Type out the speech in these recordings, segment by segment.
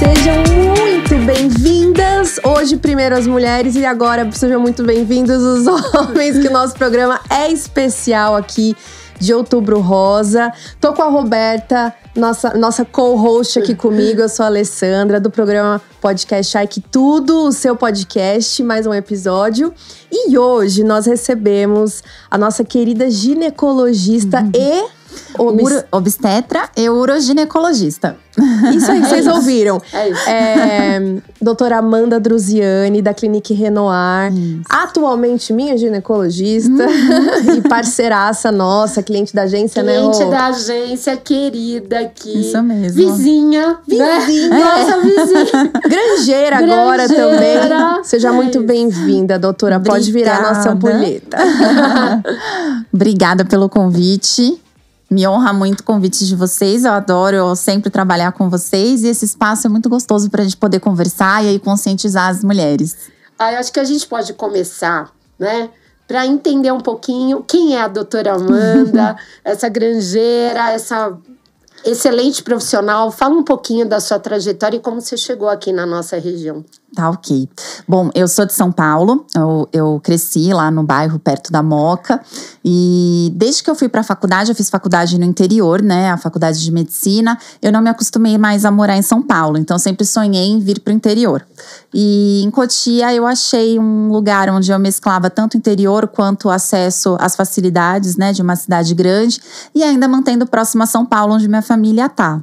Sejam muito bem-vindas! Hoje, primeiro as mulheres e agora sejam muito bem-vindos os homens, que o nosso programa é especial aqui de Outubro Rosa. Tô com a Roberta, nossa co-host aqui comigo. Eu sou a Alessandra, do programa Podcast Ai Que Tudo, o seu podcast, mais um episódio. E hoje nós recebemos a nossa querida ginecologista e obstetra e uroginecologista. Isso aí, vocês ouviram. É isso. Doutora Amanda Druziani, da Clinique Renoir. Atualmente minha ginecologista e parceiraça nossa, cliente da agência, né, Rô? Cliente da agência, querida aqui. Isso mesmo. Vizinha. Nossa, vizinha. Grangeira agora também. Seja muito bem-vinda, doutora. Obrigada. Pode virar nossa ampulheta. Obrigada pelo convite. Me honra muito o convite de vocês, eu adoro sempre trabalhar com vocês. E esse espaço é muito gostoso pra gente poder conversar e aí conscientizar as mulheres. Eu acho que a gente pode começar, né? Pra entender um pouquinho quem é a doutora Amanda, essa granjeira, essa excelente profissional. Fala um pouquinho da sua trajetória e como você chegou aqui na nossa região. Tá, ok. Bom, eu sou de São Paulo, eu cresci lá no bairro perto da Moca. E desde que eu fui pra faculdade, eu fiz faculdade no interior, né, a faculdade de medicina. Eu não me acostumei mais a morar em São Paulo, então sempre sonhei em vir pro interior. E em Cotia eu achei um lugar onde eu mesclava tanto o interior quanto acesso às facilidades, né, de uma cidade grande. E ainda mantendo próximo a São Paulo, onde minha família tá.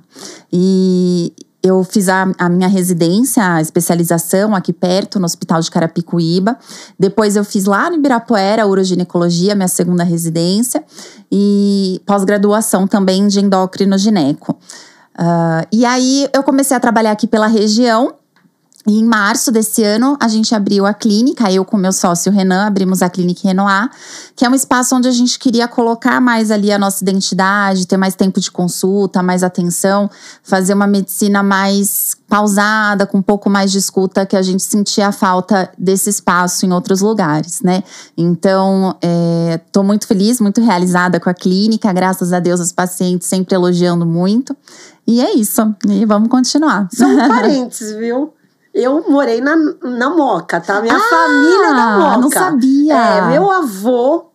E eu fiz a minha residência, a especialização aqui perto, no Hospital de Carapicuíba. Depois eu fiz lá no Ibirapuera, uroginecologia, minha segunda residência. E pós-graduação também de endócrino gineco. E aí eu comecei a trabalhar aqui pela região. E em março desse ano, a gente abriu a clínica, eu com meu sócio Renan, abrimos a Clinique Renoir, que é um espaço onde a gente queria colocar mais ali a nossa identidade, ter mais tempo de consulta, mais atenção, fazer uma medicina mais pausada, com um pouco mais de escuta, que a gente sentia a falta desse espaço em outros lugares, né? Então, tô muito feliz, muito realizada com a clínica, graças a Deus os pacientes sempre elogiando muito. E é isso, e vamos continuar. São parentes, viu? Eu morei na Moca, tá? Minha família é da Moca. Não sabia.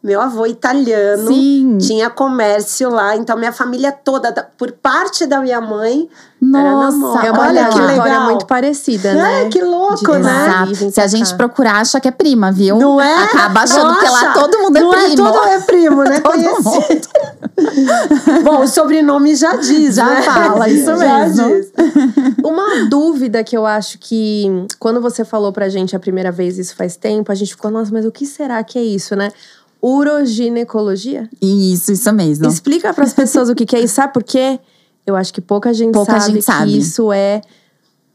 Meu avô italiano, sim, tinha comércio lá. Então, minha família toda, por parte da minha mãe, nossa, era na Moca. É uma história muito parecida, né? Que louco, né? Exato. Se a gente procurar, acha que é prima, viu? Não é? Acaba achando que lá todo mundo é primo. Todo mundo é primo, né? Conhecido. Bom, o sobrenome já diz, já né? fala, isso mesmo. Diz. Uma dúvida que eu acho que, quando você falou pra gente a primeira vez, isso faz tempo, a gente ficou, nossa, mas o que será que é isso, né? Uroginecologia? Isso mesmo. Explica pras pessoas o que é isso, sabe por quê? Eu acho que pouca gente sabe que isso é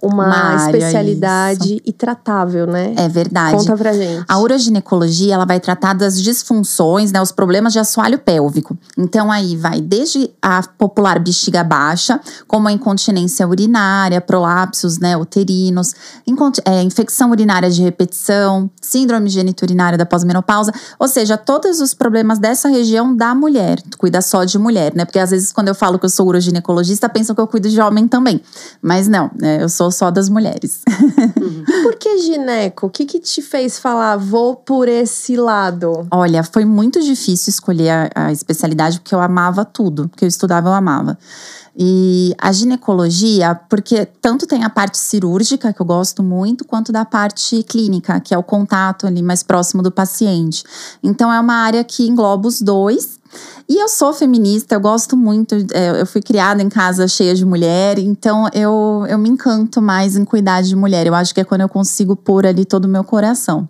uma especialidade e tratável, né? É verdade. Conta pra gente. A uroginecologia, ela vai tratar das disfunções, né, os problemas de assoalho pélvico. Então aí vai desde a popular bexiga baixa, como a incontinência urinária, prolapsos, né, uterinos, infecção urinária de repetição, síndrome geniturinária da pós-menopausa, ou seja, todos os problemas dessa região da mulher. Tu cuida só de mulher, né? Porque às vezes quando eu falo que eu sou uroginecologista, pensam que eu cuido de homem também. Mas não, né, eu sou só das mulheres. E por que gineco? O que te fez falar, vou por esse lado? Olha, foi muito difícil escolher a especialidade, porque eu amava tudo. Porque eu estudava, eu amava. E a ginecologia, porque tanto tem a parte cirúrgica, que eu gosto muito, quanto da parte clínica, que é o contato ali mais próximo do paciente. Então é uma área que engloba os dois. E eu sou feminista, eu gosto muito, eu fui criada em casa cheia de mulher, então eu me encanto mais em cuidar de mulher. Eu acho que é quando eu consigo pôr ali todo o meu coração.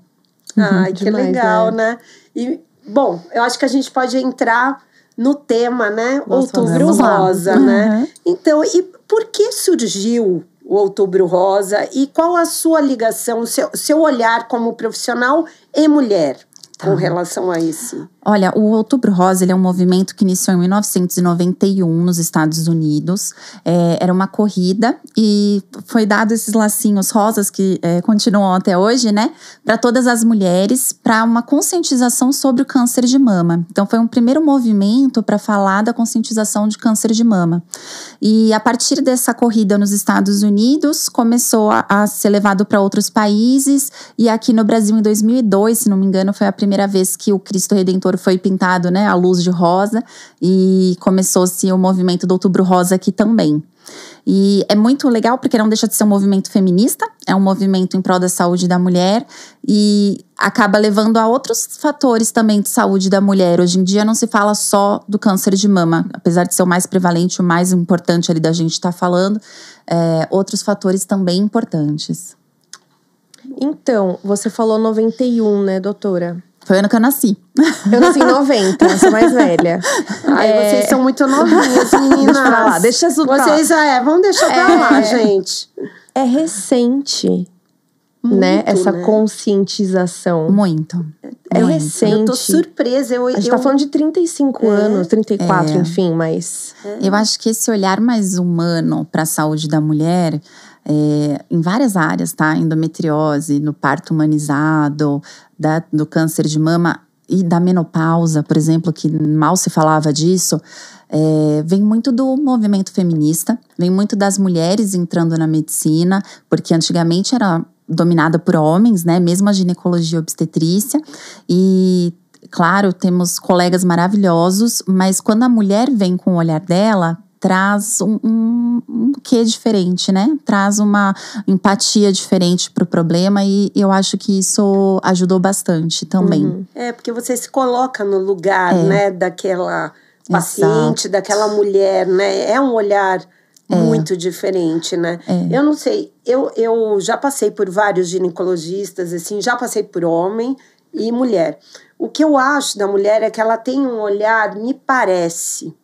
Ai, que demais, legal, né? E, bom, eu acho que a gente pode entrar no tema, né? Nossa, Outubro Rosa, né? Então, e por que surgiu o Outubro Rosa? E qual a sua ligação, seu olhar como profissional e mulher com relação a isso? Olha, o Outubro Rosa ele é um movimento que iniciou em 1991 nos Estados Unidos. Era uma corrida e foi dado esses lacinhos rosas que continuam até hoje, né? Para todas as mulheres, para uma conscientização sobre o câncer de mama. Então foi um primeiro movimento para falar da conscientização de câncer de mama. E a partir dessa corrida nos Estados Unidos, começou a ser levado para outros países. E aqui no Brasil, em 2002, se não me engano, foi a primeira vez que o Cristo Redentor foi pintado, né, à luz de rosa, e começou-se o movimento do Outubro Rosa aqui também. E é muito legal porque não deixa de ser um movimento feminista, é um movimento em prol da saúde da mulher e acaba levando a outros fatores também de saúde da mulher. Hoje em dia não se fala só do câncer de mama, apesar de ser o mais prevalente, o mais importante ali da gente estar falando, outros fatores também importantes. Então, você falou 91, né, doutora? Foi o ano que eu nasci. Eu nasci em 90, eu sou mais velha. Ai, vocês são muito novinhas, meninas. Deixa pra lá, deixa isso pra lá. Vocês, vamos deixar pra lá, gente. É recente, Muito, né? Essa conscientização. Muito. É muito. recente. Eu tô surpresa. A gente tá falando de 35 anos, 34, enfim, mas… Eu acho que esse olhar mais humano para a saúde da mulher… em várias áreas, tá? Endometriose, no parto humanizado, do câncer de mama e da menopausa, por exemplo, que mal se falava disso, vem muito do movimento feminista, vem muito das mulheres entrando na medicina, porque antigamente era dominada por homens, né? Mesmo a ginecologia obstetrícia. E, claro, temos colegas maravilhosos, mas quando a mulher vem com o olhar dela, traz um quê diferente, né? Traz uma empatia diferente pro problema e eu acho que isso ajudou bastante também. Porque você se coloca no lugar, né, daquela paciente, Exato. daquela mulher, né? É um olhar muito diferente, né? Eu não sei, eu já passei por vários ginecologistas, assim, já passei por homem e mulher. O que eu acho da mulher é que ela tem um olhar, me parece…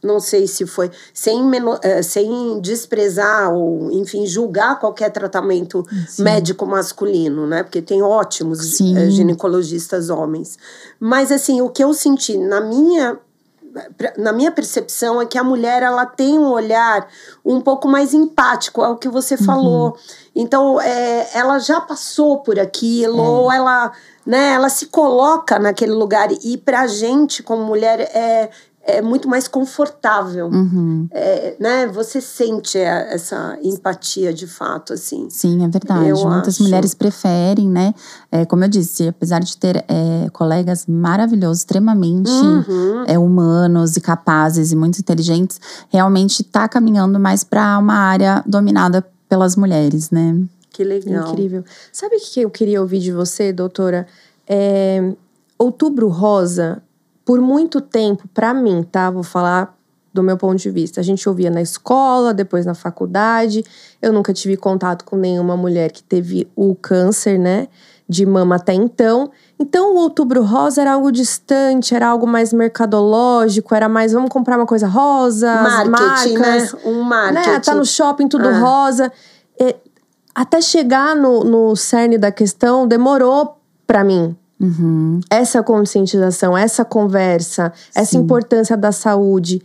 Não sei se foi, sem desprezar ou, enfim, julgar qualquer tratamento médico masculino, né? Porque tem ótimos ginecologistas homens. Mas, assim, o que eu senti na minha percepção é que a mulher, ela tem um olhar um pouco mais empático, é o que você falou. Então, ela já passou por aquilo, ou ela, né, ela se coloca naquele lugar. E pra gente, como mulher, é muito mais confortável, né? Você sente essa empatia de fato, assim. Sim, é verdade. Muitas mulheres preferem, né? Como eu disse, apesar de ter colegas maravilhosos, extremamente humanos e capazes e muito inteligentes, realmente está caminhando mais para uma área dominada pelas mulheres, né? Que legal. Incrível. Sabe o que eu queria ouvir de você, doutora? Outubro Rosa… Por muito tempo, pra mim, tá? Vou falar do meu ponto de vista. A gente ouvia na escola, depois na faculdade. Eu nunca tive contato com nenhuma mulher que teve o câncer, né? De mama até então. Então, o Outubro Rosa era algo distante, era algo mais mercadológico, era mais, vamos comprar uma coisa rosa, marketing, marcas, né? Um marketing. Né? Tá no shopping, tudo rosa. Até chegar no cerne da questão, demorou pra mim. Essa conscientização, essa conversa, essa importância da saúde.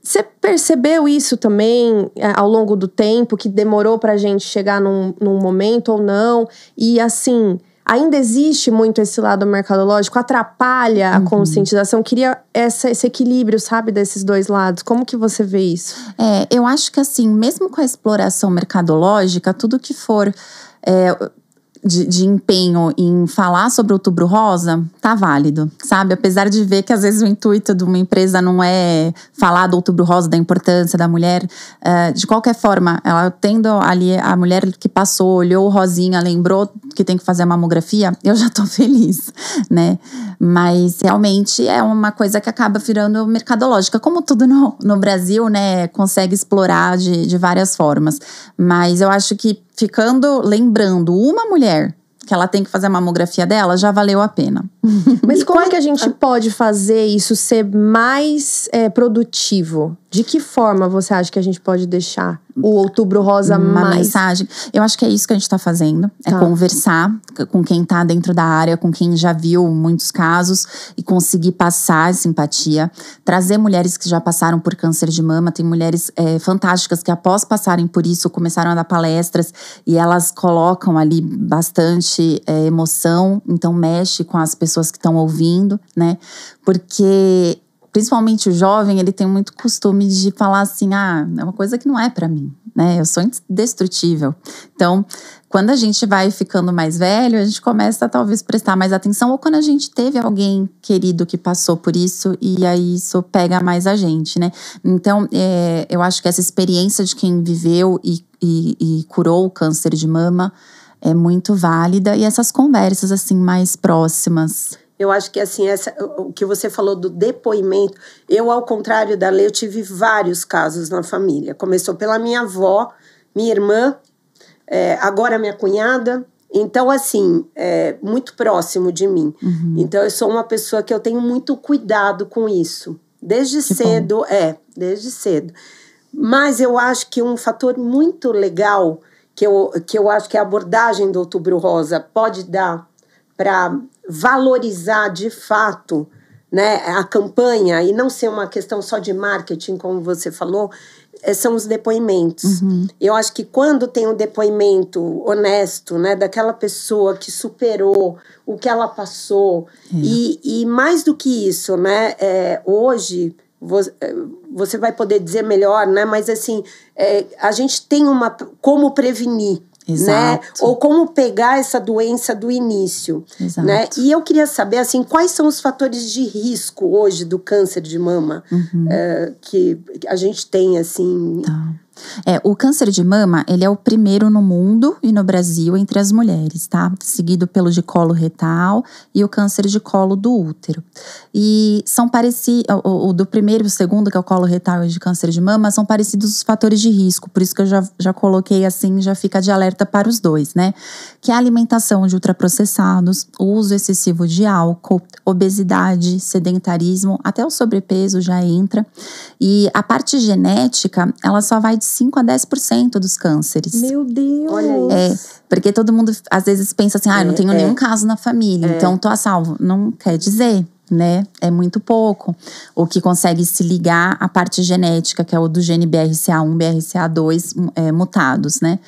Você percebeu isso também ao longo do tempo, que demorou pra gente chegar num momento ou não? E assim, ainda existe muito esse lado mercadológico, atrapalha a conscientização. Queria esse equilíbrio, sabe, desses dois lados. Como que você vê isso? Eu acho que assim, mesmo com a exploração mercadológica, tudo que for… De empenho em falar sobre o Outubro Rosa, tá válido, sabe? Apesar de ver que às vezes o intuito de uma empresa não é falar do Outubro Rosa, da importância da mulher, de qualquer forma, ela tendo ali a mulher que passou, olhou o rosinha, lembrou que tem que fazer a mamografia, eu já tô feliz, né? Mas realmente é uma coisa que acaba virando mercadológica, como tudo no Brasil, né? Consegue explorar de várias formas. Mas eu acho que lembrando uma mulher que ela tem que fazer a mamografia dela, já valeu a pena. Mas como que a gente pode fazer isso ser mais produtivo? De que forma você acha que a gente pode deixar o Outubro Rosa uma mais… mensagem? Eu acho que é isso que a gente tá fazendo. É conversar com quem tá dentro da área, com quem já viu muitos casos e conseguir passar essa empatia. Trazer mulheres que já passaram por câncer de mama. Tem mulheres fantásticas que após passarem por isso começaram a dar palestras e elas colocam ali bastante emoção. Então mexe com as pessoas que estão ouvindo, né? Porque… principalmente o jovem, ele tem muito costume de falar assim, é uma coisa que não é pra mim, né? Eu sou indestrutível. Então, quando a gente vai ficando mais velho, a gente começa a talvez prestar mais atenção, ou quando a gente teve alguém querido que passou por isso, e aí isso pega mais a gente, né? Então, eu acho que essa experiência de quem viveu e curou o câncer de mama é muito válida, e essas conversas assim mais próximas. Eu acho que assim, o que você falou do depoimento, eu, ao contrário da Lê, eu tive vários casos na família. Começou pela minha avó, minha irmã, agora minha cunhada. Então, assim, muito próximo de mim. Uhum. Então, eu sou uma pessoa que eu tenho muito cuidado com isso. Desde cedo, desde cedo. Mas eu acho que um fator muito legal, que eu acho que a abordagem do Outubro Rosa pode dar para valorizar de fato, né, a campanha e não ser uma questão só de marketing, como você falou, são os depoimentos. Uhum. Eu acho que quando tem um depoimento honesto, né, daquela pessoa que superou o que ela passou, e mais do que isso, né, hoje você vai poder dizer melhor, né, mas assim, a gente tem como prevenir. Exato. Né? Ou como pegar essa doença do início. Exato. Né? E eu queria saber, assim, quais são os fatores de risco hoje do câncer de mama que a gente tem, assim… O câncer de mama, ele é o primeiro no mundo e no Brasil entre as mulheres, tá? Seguido pelo de colo retal e o câncer de colo do útero. E são parecidos, o do primeiro e o segundo, que é o colo retal e de câncer de mama, são parecidos os fatores de risco. Por isso que eu já coloquei assim, já fica de alerta para os dois, né? Que é a alimentação de ultraprocessados, o uso excessivo de álcool, obesidade, sedentarismo, até o sobrepeso já entra. E a parte genética, ela só vai de 5 a 10% dos cânceres. Meu Deus! Olha isso. Porque todo mundo às vezes pensa assim, não tenho nenhum caso na família, então tô a salvo. Não quer dizer, né? É muito pouco. O que consegue se ligar à parte genética, que é o do gene BRCA1, BRCA2 mutados, né?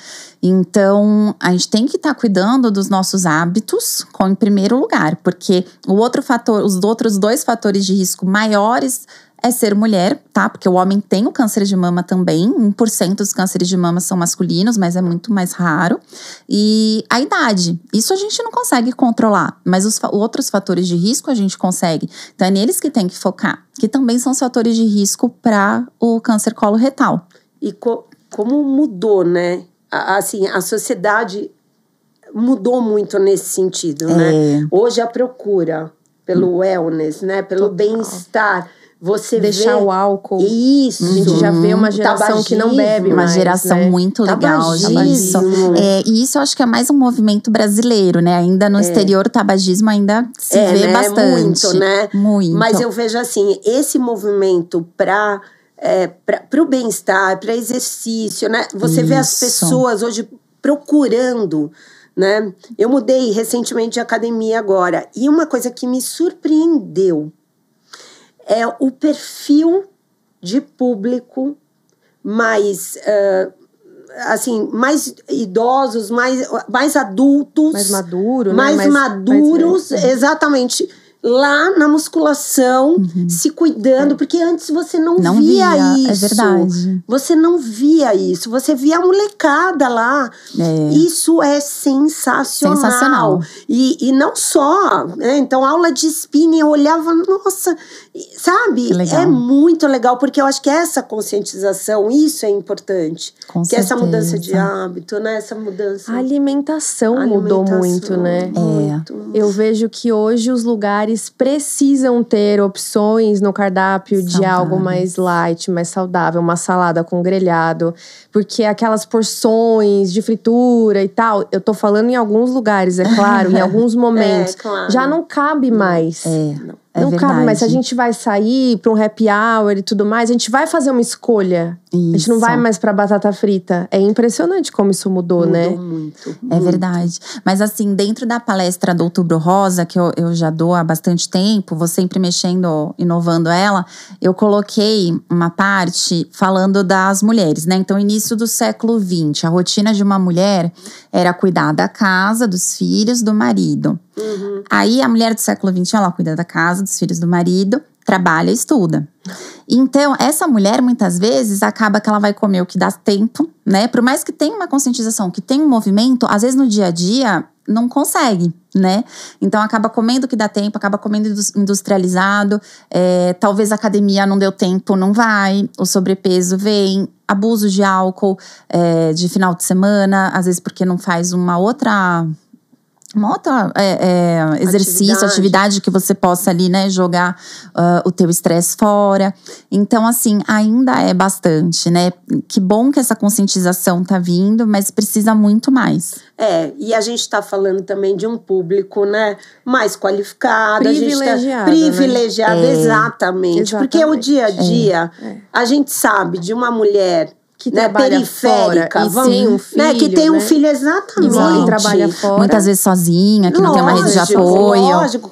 Então, a gente tem que estar cuidando dos nossos hábitos em primeiro lugar, porque os outros dois fatores de risco maiores é ser mulher, tá? Porque o homem tem o câncer de mama também. 1% dos cânceres de mama são masculinos, mas é muito mais raro. E a idade. Isso a gente não consegue controlar. Mas os outros fatores de risco a gente consegue. Então é neles que tem que focar. Que também são os fatores de risco para o câncer coloretal. E como mudou, né? Assim, a sociedade mudou muito nesse sentido, né? Hoje a procura pelo wellness, né? Pelo bem-estar. Você deixar o álcool. Isso. A gente já vê uma geração que não bebe mais. Uma geração muito legal. E isso eu acho que é mais um movimento brasileiro, né? Ainda no exterior, o tabagismo ainda se vê bastante. Muito, né? Muito. Mas eu vejo assim, esse movimento para o bem-estar, para exercício, né? Você vê as pessoas hoje procurando, né? Eu mudei recentemente de academia agora. E uma coisa que me surpreendeu é o perfil de público mais, mais idosos, mais adultos. Mais maduro, né? Mais maduros, mais exatamente. Lá na musculação, se cuidando, porque antes você não via isso. É verdade. Você não via isso, você via a molecada lá. Isso é sensacional. E não só, né? Então, aula de spinning, eu olhava, nossa, sabe? É muito legal, porque eu acho que essa conscientização, isso é importante. Com que certeza. Essa mudança de hábito, né? Essa mudança… A alimentação mudou muito, né? Muito. Eu vejo que hoje os lugares precisam ter opções no cardápio de algo mais light, mais saudável, uma salada com grelhado, porque aquelas porções de fritura e tal, eu tô falando em alguns lugares, é claro, em alguns momentos, claro. já não cabe mais. Não verdade. cabe, mas se a gente vai sair pra um happy hour e tudo mais, a gente vai fazer uma escolha. Isso. A gente não vai mais pra batata frita. É impressionante como isso mudou, né? Muito. É verdade. Mas assim, dentro da palestra do Outubro Rosa, que eu já dou há bastante tempo, vou sempre mexendo, inovando ela, eu coloquei uma parte falando das mulheres, né? Então, início do século XX, a rotina de uma mulher era cuidar da casa, dos filhos, do marido. Aí, a mulher do século XXI, ela cuida da casa, dos filhos, do marido, trabalha e estuda. Então, essa mulher, muitas vezes, acaba que ela vai comer o que dá tempo, né? Por mais que tenha uma conscientização, que tenha um movimento, às vezes no dia a dia, não consegue, né? Então, acaba comendo o que dá tempo, acaba comendo industrializado. Talvez a academia não deu tempo, não vai. O sobrepeso vem. Abuso de álcool de final de semana, às vezes porque não faz uma outra exercício, atividade que você possa ali, né, jogar o teu estresse fora. Então, assim, ainda é bastante, né? Que bom que essa conscientização tá vindo, mas precisa muito mais. E a gente tá falando também de um público, né, mais qualificado. Privilegiado, privilegiado, exatamente. Porque o dia a dia, a gente sabe de uma mulher que né, trabalha periférica, fora, e tem um filho, né, que tem um filho, exatamente. Mãe trabalha fora. Muitas vezes sozinha, que não tem uma rede de apoio. Lógico,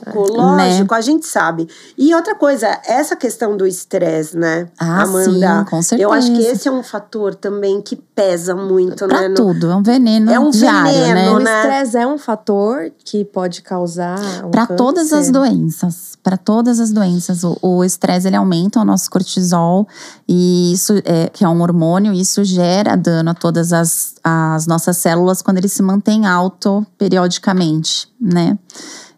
né? A gente sabe. E outra coisa, essa questão do estresse, né, Amanda? Sim, com certeza. Eu acho que esse é um fator também que pesa muito, pra né? tudo, é um veneno diário, veneno, né? O estresse é um fator que pode causar para todas as doenças. Para todas as doenças. O estresse, ele aumenta o nosso cortisol. E isso, que é um hormônio, isso gera dano a todas as nossas células quando ele se mantém alto periodicamente, né?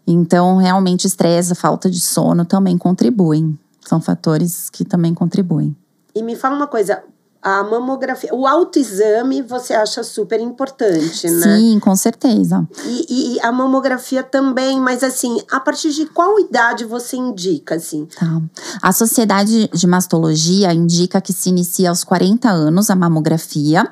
Então, realmente, estresse, a falta de sono também contribuem. São fatores que também contribuem. E me fala uma coisa, a mamografia, o autoexame você acha super importante, né? Sim, com certeza. E a mamografia também, mas assim, a partir de qual idade você indica, assim? Tá. A Sociedade de Mastologia indica que se inicia aos 40 anos a mamografia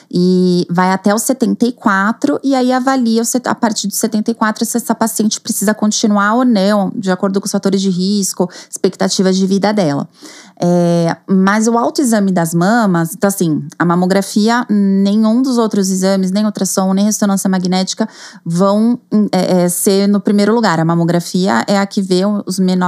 e vai até os 74 e aí avalia a partir dos 74 se essa paciente precisa continuar ou não, de acordo com os fatores de risco, expectativas de vida dela. Mas o autoexame das mamas, então assim, a mamografia, nenhum dos outros exames, nem ultrassom, nem ressonância magnética vão ser no primeiro lugar. A mamografia é a que vê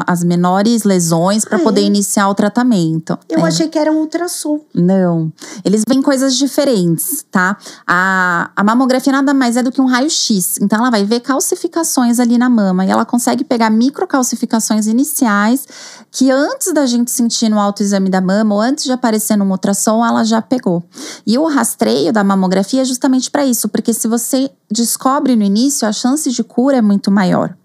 as menores lesões para poder iniciar o tratamento. Eu achei que era um ultrassom. Não, eles veem coisas diferentes, tá? A mamografia nada mais é do que um raio-x. Então ela vai ver calcificações ali na mama e ela consegue pegar microcalcificações iniciais que antes da gente sentir no autoexame da mama ou antes de aparecer no ultrassom, ela já pegou. E o rastreio da mamografia é justamente para isso, porque se você descobre no início, a chance de cura é muito maior.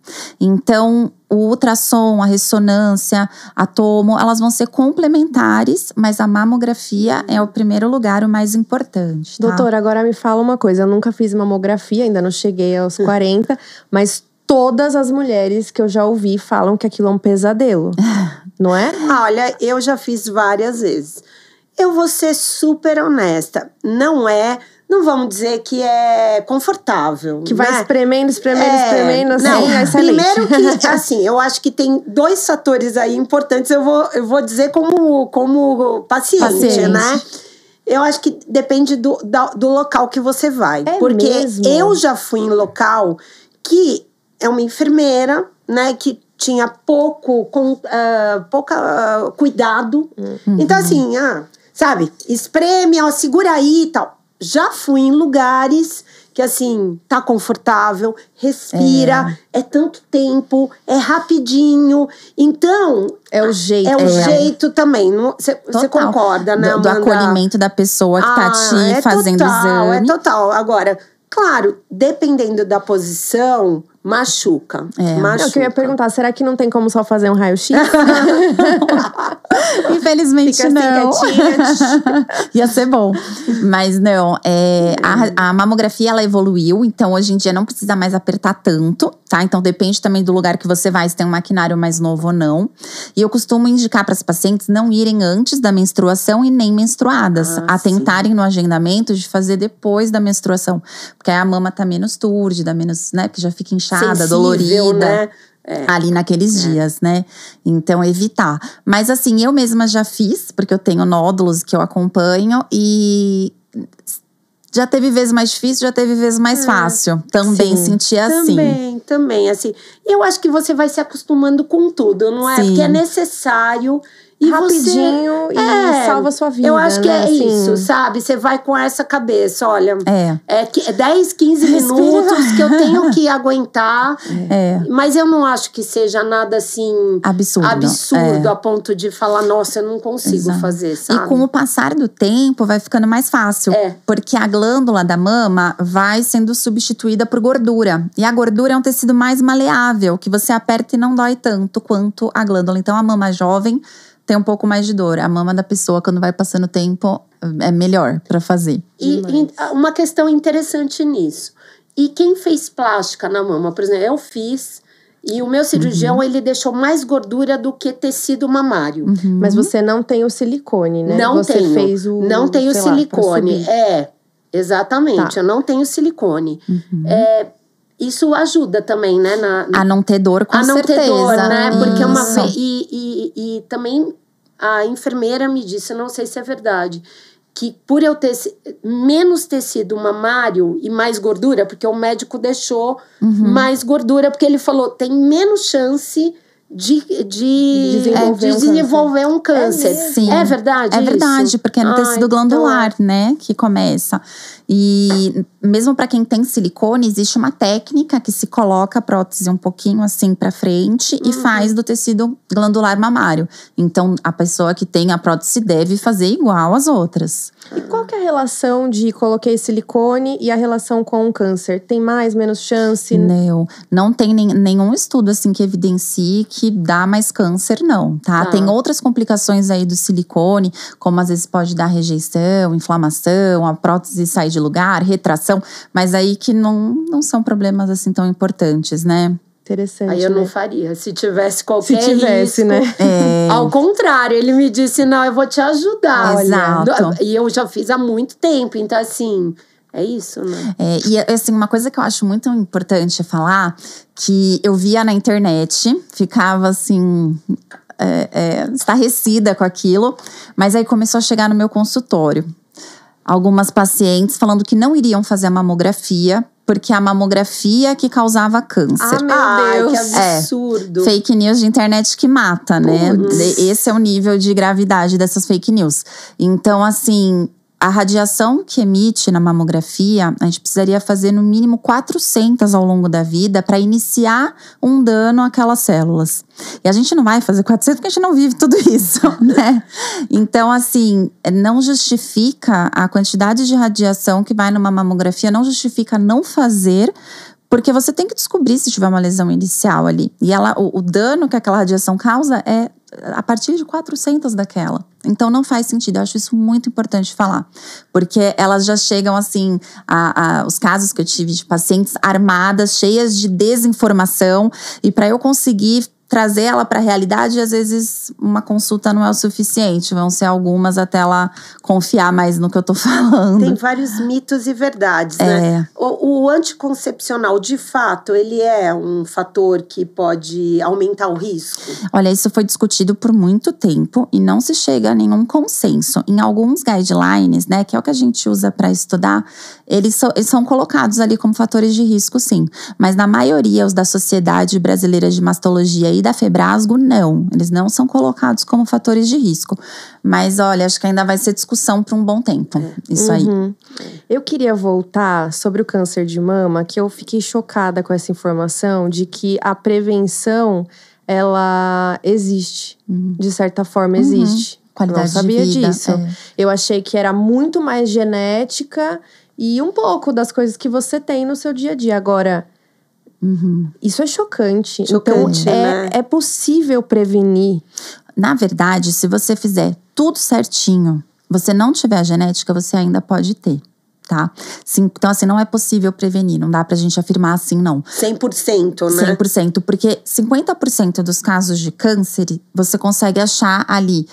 Então, o ultrassom, a ressonância, a tomo, elas vão ser complementares, mas a mamografia é o primeiro lugar, o mais importante. Tá? Doutora, agora me fala uma coisa, eu nunca fiz mamografia, ainda não cheguei aos 40, mas todas as mulheres que eu já ouvi falam que aquilo é um pesadelo, não é? Olha, eu já fiz várias vezes. Eu vou ser super honesta, não vamos dizer que é confortável. Que vai né? espremendo, assim, não, aí sai primeiro leite. que, assim, eu acho que tem 2 fatores aí importantes, eu vou dizer como paciente, né? Eu acho que depende do local que você vai. Porque mesmo? Eu já fui em local que é uma enfermeira, né, que tinha pouco cuidado. Então, assim, sabe, espreme, segura aí e tal. Já fui em lugares que, assim, tá confortável, respira, é tanto tempo, é rapidinho. Então… É o jeito. É o jeito também. Você concorda, né, do acolhimento da pessoa que tá te fazendo exame. É total. Agora, claro, dependendo da posição… Machuca. Não, que eu ia perguntar, será que não tem como só fazer um raio-x? Infelizmente fica não. Assim, quietinha. Ia ser bom. Mas não, a mamografia ela evoluiu, então hoje em dia não precisa mais apertar tanto, tá? Então depende também do lugar que você vai, se tem um maquinário mais novo ou não. E eu costumo indicar para as pacientes não irem antes da menstruação e nem menstruadas. Atentarem no agendamento de fazer depois da menstruação. Porque aí a mama tá menos túrgida, menos, né? Porque já fica inchada, sensível, dolorida. Né? ali naqueles dias, né? Então, evitar. Mas assim, eu mesma já fiz, porque eu tenho nódulos que eu acompanho e já teve vezes mais difícil, já teve vezes mais fácil. Também senti assim. Também, assim. Eu acho que você vai se acostumando com tudo, não é? Sim. Porque é necessário. E rapidinho e salva a sua vida. Eu acho que né? é assim, isso, sabe? Você vai com essa cabeça, olha. É 10, 15 minutos que eu tenho que aguentar. Mas eu não acho que seja nada assim absurdo a ponto de falar, nossa, eu não consigo fazer, sabe? E com o passar do tempo vai ficando mais fácil. Porque a glândula da mama vai sendo substituída por gordura. E a gordura é um tecido mais maleável, que você aperta e não dói tanto quanto a glândula. Então a mama jovem tem um pouco mais de dor. A mama da pessoa, quando vai passando o tempo, é melhor pra fazer. E uma questão interessante nisso. E quem fez plástica na mama? Por exemplo, eu fiz. E o meu cirurgião, ele deixou mais gordura do que tecido mamário. Mas você não tem o silicone, né? Não você tenho. Fez o, não tenho silicone. Exatamente. Tá. Eu não tenho silicone. Isso ajuda também, né? A não ter dor, com certeza. A não ter dor, né? Porque Isso. E também a enfermeira me disse, não sei se é verdade, que por eu ter menos tecido mamário e mais gordura, porque o médico deixou mais gordura, porque ele falou, tem menos chance de desenvolver um câncer. Sim. É verdade É verdade, isso? porque é no tecido glandular, né, que começa. E mesmo para quem tem silicone, existe uma técnica que se coloca a prótese um pouquinho assim para frente e faz do tecido glandular mamário. Então, a pessoa que tem a prótese deve fazer igual às outras. E qual que é a relação de coloquei silicone e a relação com o câncer? Tem mais, menos chance? Não tem nenhum estudo assim que evidencie que dá mais câncer, não, tá? Tem outras complicações aí do silicone, como às vezes pode dar rejeição, inflamação, a prótese sair de lugar, retração, mas aí que não são problemas assim tão importantes, né? Interessante. Aí eu não faria. Se tivesse qualquer risco, né? Ao contrário, ele me disse, não, eu vou te ajudar. Exato. Olha. E eu já fiz há muito tempo, então assim… É isso, né? E assim, uma coisa que eu acho muito importante falar, que eu via na internet, ficava assim, estarrecida com aquilo, mas aí começou a chegar no meu consultório. Algumas pacientes falando que não iriam fazer a mamografia, porque a mamografia que causava câncer. Meu Deus, que absurdo. Fake news de internet que mata, né? Esse é o nível de gravidade dessas fake news. Então, assim… A radiação que emite na mamografia, a gente precisaria fazer no mínimo 400 ao longo da vida para iniciar um dano àquelas células. E a gente não vai fazer 400 porque a gente não vive tudo isso, né? Então, assim, não justifica a quantidade de radiação que vai numa mamografia, não justifica não fazer, porque você tem que descobrir se tiver uma lesão inicial ali. E o dano que aquela radiação causa é a partir de 400 daquela. Então não faz sentido, eu acho isso muito importante falar. Porque elas já chegam assim, os casos que eu tive de pacientes armadas, cheias de desinformação. E para eu conseguir trazer ela para a realidade, às vezes uma consulta não é o suficiente. Vão ser algumas até ela confiar mais no que eu tô falando. Tem vários mitos e verdades, né? O anticoncepcional, de fato, ele é um fator que pode aumentar o risco? Olha, isso foi discutido por muito tempo e não se chega a nenhum consenso. Em alguns guidelines, né, que é o que a gente usa para estudar, eles são colocados ali como fatores de risco, sim. Mas na maioria, os da Sociedade Brasileira de Mastologia e da Febrasgo, não. Eles não são colocados como fatores de risco. Mas, olha, acho que ainda vai ser discussão por um bom tempo. Isso aí. Eu queria voltar sobre o câncer de mama, que eu fiquei chocada com essa informação de que a prevenção, ela existe. De certa forma, existe. Qualidade eu não sabia de vida, disso. Eu achei que era muito mais genética e um pouco das coisas que você tem no seu dia a dia. Agora… Isso é chocante. Então, né? É possível prevenir. Na verdade, se você fizer tudo certinho, você não tiver a genética, você ainda pode ter, tá? Então, assim, não é possível prevenir. Não dá pra gente afirmar assim, não. 100%, né? 100%, porque 50% dos casos de câncer, você consegue achar ali,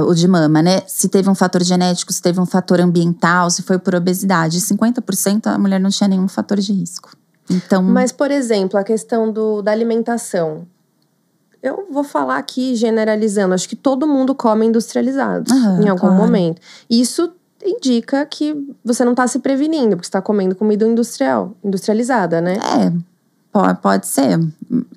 o de mama, né? Se teve um fator genético, se teve um fator ambiental, se foi por obesidade. 50% a mulher não tinha nenhum fator de risco. Então… Mas, por exemplo, a questão da alimentação. eu vou falar aqui generalizando, acho que todo mundo come industrializados em algum claro. momento. Isso indica que você não tá se prevenindo, porque você tá comendo comida industrializada, né? Pode ser.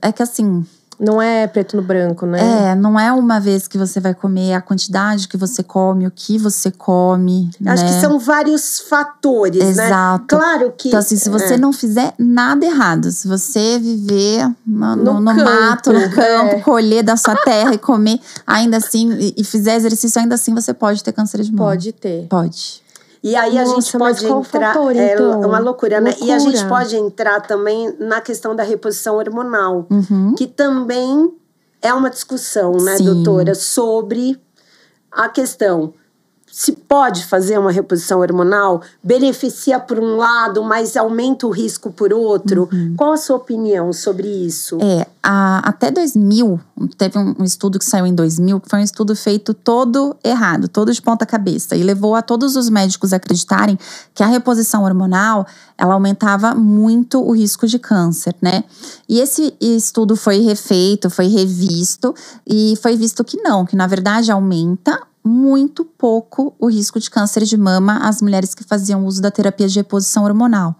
É que assim… Não é preto no branco, né? Não é uma vez que você vai comer, a quantidade que você come, o que você come, Acho né? que são vários fatores, Exato. né? Claro que… Então assim, se você não fizer nada errado, se você viver no mato, no campo, colher da sua terra e comer, ainda assim, e fizer exercício, ainda assim você pode ter câncer de mama. Pode ter. Pode. E aí a gente pode entrar… fator, então? É uma loucura, né? E a gente pode entrar também na questão da reposição hormonal, que também é uma discussão, né, doutora, sobre a questão… Se pode fazer uma reposição hormonal, beneficia por um lado, mas aumenta o risco por outro. Qual a sua opinião sobre isso? Até 2000, teve um estudo que saiu em 2000, que foi um estudo feito todo errado, todo de ponta cabeça. E levou a todos os médicos a acreditarem que a reposição hormonal, ela aumentava muito o risco de câncer, né? E esse estudo foi refeito, foi revisto, e foi visto que não, que na verdade aumenta muito pouco o risco de câncer de mama às mulheres que faziam uso da terapia de reposição hormonal.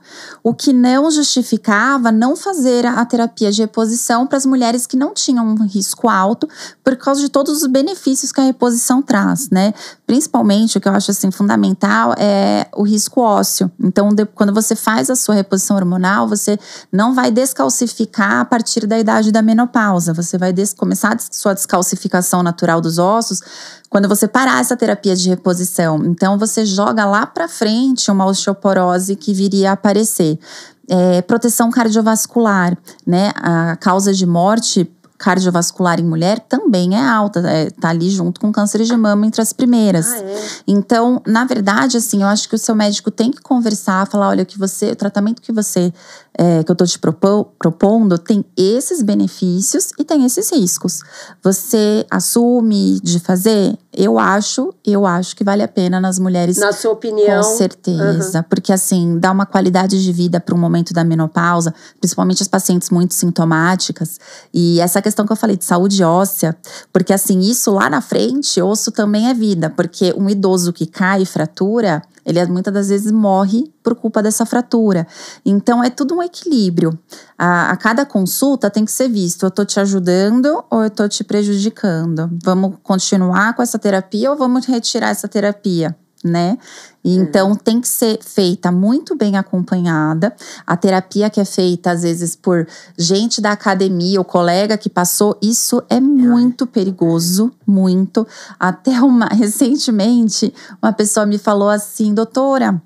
O que não justificava não fazer a terapia de reposição para as mulheres que não tinham um risco alto, por causa de todos os benefícios que a reposição traz, né? Principalmente, o que eu acho assim fundamental é o risco ósseo. Então, quando você faz a sua reposição hormonal, você não vai descalcificar a partir da idade da menopausa. Você vai começar a sua descalcificação natural dos ossos quando você parar essa terapia de reposição. Então, você joga lá pra frente uma osteoporose que viria a aparecer. Proteção cardiovascular, né? A causa de morte cardiovascular em mulher também é alta, tá ali junto com câncer de mama entre as primeiras. Então, na verdade, assim, eu acho que o seu médico tem que conversar, falar, olha, o tratamento que eu tô te propondo tem esses benefícios e tem esses riscos. Você assume de fazer? Eu acho que vale a pena nas mulheres. Na sua opinião? Com certeza. Porque assim, dá uma qualidade de vida para um momento da menopausa, principalmente as pacientes muito sintomáticas. E essa questão que eu falei de saúde óssea, porque assim, isso lá na frente, osso também é vida. Porque um idoso que cai e fratura, ele muitas das vezes morre por culpa dessa fratura. Então, é tudo um equilíbrio. A cada consulta tem que ser visto, eu tô te ajudando ou eu tô te prejudicando? Vamos continuar com essa terapia ou vamos retirar essa terapia, né? E então, tem que ser feita muito bem acompanhada. A terapia que é feita, às vezes, por gente da academia ou colega que passou, isso é muito perigoso, muito. Até recentemente, uma pessoa me falou assim, doutora,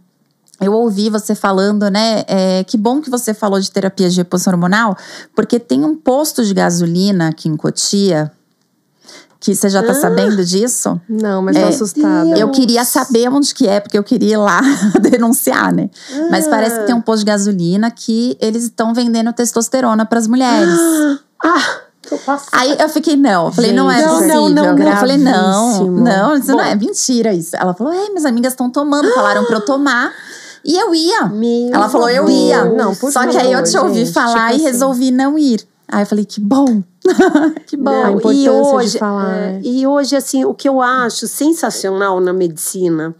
eu ouvi você falando, né, que bom que você falou de terapia de reposição hormonal, porque tem um posto de gasolina aqui em Cotia, que você já tá sabendo disso? Não, mas tô assustada. Eu queria saber onde que é, porque eu queria ir lá denunciar, né? Mas parece que tem um posto de gasolina que eles estão vendendo testosterona pras mulheres. Tô passada. Aí eu fiquei, não. Eu falei, não é possível. Eu falei, não, isso não é mentira isso. Ela falou, minhas amigas estão tomando, falaram pra eu tomar. E eu ia. Ela falou, eu ia. Não, por Só que aí eu te ouvi falar e resolvi não ir. Aí eu falei, que bom. Que bom. A importância de falar. E hoje, assim, o que eu acho sensacional na medicina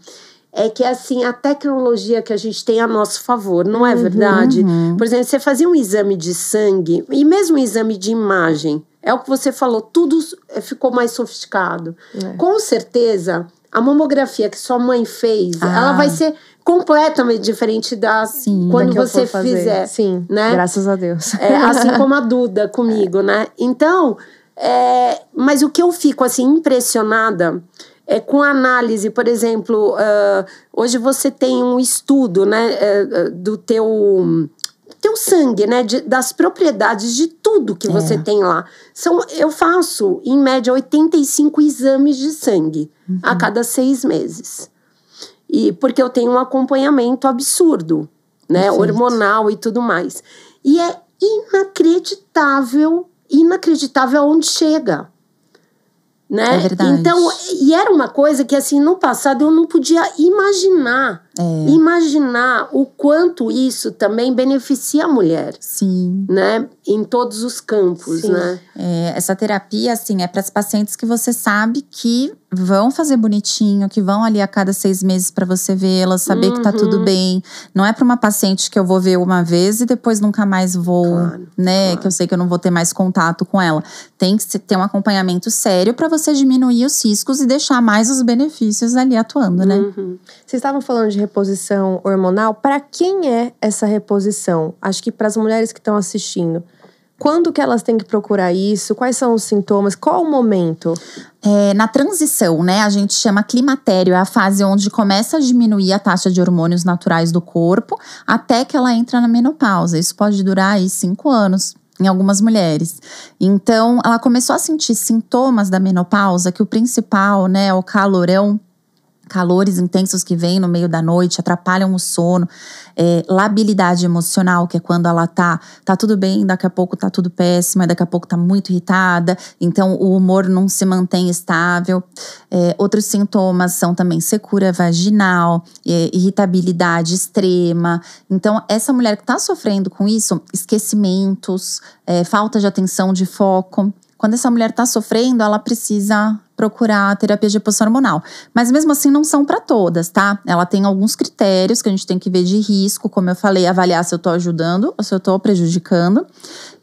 é que, assim, a tecnologia que a gente tem a nosso favor, não é verdade? Por exemplo, você fazia um exame de sangue, e mesmo um exame de imagem, é o que você falou, tudo ficou mais sofisticado. Com certeza, a mamografia que sua mãe fez, ela vai ser completamente diferente quando você fizer. Sim, né? Graças a Deus. Assim como a Duda comigo, né? Então, mas o que eu fico, assim, impressionada com a análise, por exemplo, hoje você tem um estudo, né, do teu sangue, né, das propriedades de tudo que você tem lá. Eu faço, em média, 85 exames de sangue a cada 6 meses. E porque eu tenho um acompanhamento absurdo, né, hormonal e tudo mais. E é inacreditável onde chega. Né? É verdade. Então, e era uma coisa que, assim, no passado eu não podia imaginar Imaginar o quanto isso também beneficia a mulher. Sim. Né? Em todos os campos, Sim. né? Essa terapia, assim, é para as pacientes que você sabe que vão fazer bonitinho, que vão ali a cada 6 meses para você vê-las, saber que tá tudo bem. Não é para uma paciente que eu vou ver uma vez e depois nunca mais vou, né? Claro. Que eu sei que eu não vou ter mais contato com ela. Tem que ter um acompanhamento sério para você diminuir os riscos e deixar mais os benefícios ali atuando, né? Vocês estavam falando de reposição hormonal. Para quem é essa reposição? Acho que para as mulheres que estão assistindo. Quando que elas têm que procurar isso? Quais são os sintomas? Qual o momento? Na transição, né? A gente chama climatério. É a fase onde começa a diminuir a taxa de hormônios naturais do corpo até que ela entra na menopausa. Isso pode durar aí 5 anos. Em algumas mulheres. Então, ela começou a sentir sintomas da menopausa, que o principal, né, é o calorão. Calores intensos que vêm no meio da noite, atrapalham o sono. Labilidade emocional, que é quando ela tá tudo bem, daqui a pouco tá tudo péssimo, daqui a pouco tá muito irritada. Então, o humor não se mantém estável. Outros sintomas são também secura vaginal, irritabilidade extrema. Então, essa mulher que tá sofrendo com isso, esquecimentos, falta de atenção, de foco. Quando essa mulher tá sofrendo, ela precisa procurar terapia de reposição hormonal. Mas mesmo assim não são para todas, tá? Ela tem alguns critérios que a gente tem que ver de risco, como eu falei, avaliar se eu tô ajudando ou se eu tô prejudicando.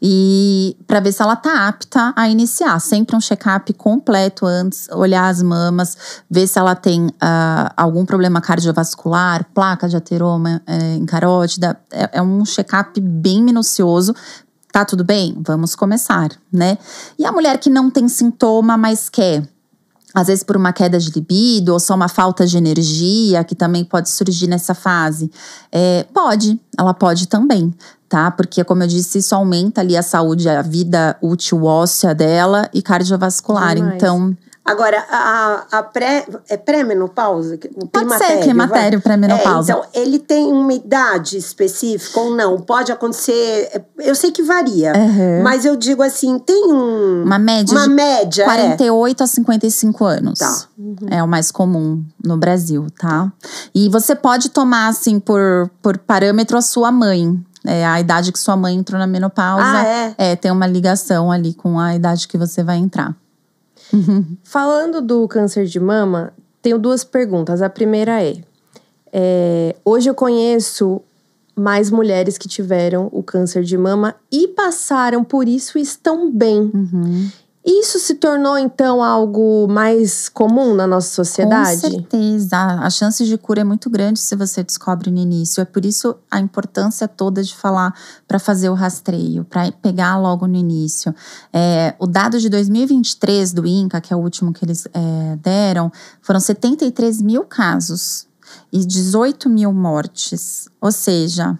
E para ver se ela tá apta a iniciar. Sempre um check-up completo antes, olhar as mamas, ver se ela tem algum problema cardiovascular, placa de ateroma em carótida. É um check-up bem minucioso. Tá tudo bem? Vamos começar, né? E a mulher que não tem sintoma, mas quer, às vezes por uma queda de libido ou só uma falta de energia, que também pode surgir nessa fase, ela pode também, tá? Porque, como eu disse, isso aumenta ali a saúde, a vida útil óssea dela e cardiovascular. Demais. Então… Agora, pré-menopausa? Pode ser climatério, pré-menopausa. Então, ele tem uma idade específica ou não? Pode acontecer… Eu sei que varia, mas eu digo assim, tem uma média 48 a 55 anos. Tá. É o mais comum no Brasil, tá? E você pode tomar, assim, por parâmetro a sua mãe. A idade que sua mãe entrou na menopausa. Tem uma ligação ali com a idade que você vai entrar. Falando do câncer de mama, tenho 2 perguntas. A primeira hoje eu conheço mais mulheres que tiveram o câncer de mama e passaram por isso e estão bem. Isso se tornou, então, algo mais comum na nossa sociedade? Com certeza. A chance de cura é muito grande se você descobre no início. É por isso a importância toda de falar para fazer o rastreio, para pegar logo no início. O dado de 2023 do INCA, que é o último que eles deram, foram 73 mil casos e 18 mil mortes. Ou seja,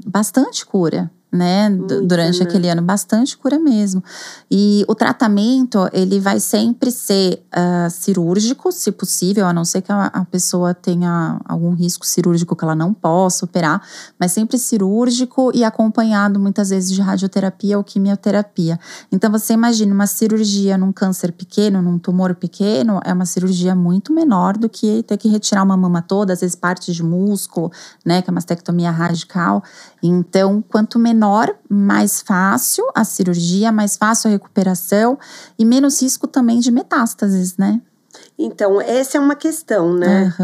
bastante cura. Né, durante aquele ano, bastante cura mesmo. E o tratamento, ele vai sempre ser cirúrgico, se possível, a não ser que a pessoa tenha algum risco cirúrgico que ela não possa operar, mas sempre cirúrgico e acompanhado muitas vezes de radioterapia ou quimioterapia. Então você imagina uma cirurgia num câncer pequeno, num tumor pequeno, é uma cirurgia muito menor do que ter que retirar uma mama toda, às vezes partes de músculo, né, que é uma mastectomia radical. Então, quanto menor, mais fácil a cirurgia, mais fácil a recuperação e menos risco também de metástases, né? Então, essa é uma questão, né?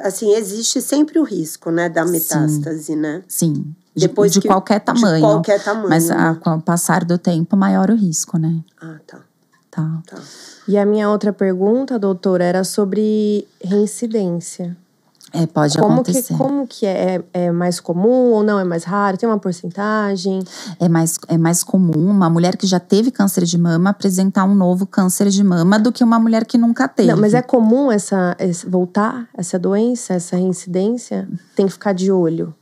Assim, existe sempre o risco, né, da metástase, né? Sim, depois de qualquer tamanho. De qualquer tamanho. Mas com o passar do tempo, maior o risco, né? Tá. E a minha outra pergunta, doutora, era sobre reincidência. Pode acontecer. Como que é mais comum ou não? É mais raro? Tem uma porcentagem? É mais comum uma mulher que já teve câncer de mama apresentar um novo câncer de mama do que uma mulher que nunca teve. Não, mas é comum voltar essa doença, essa reincidência? Tem que ficar de olho.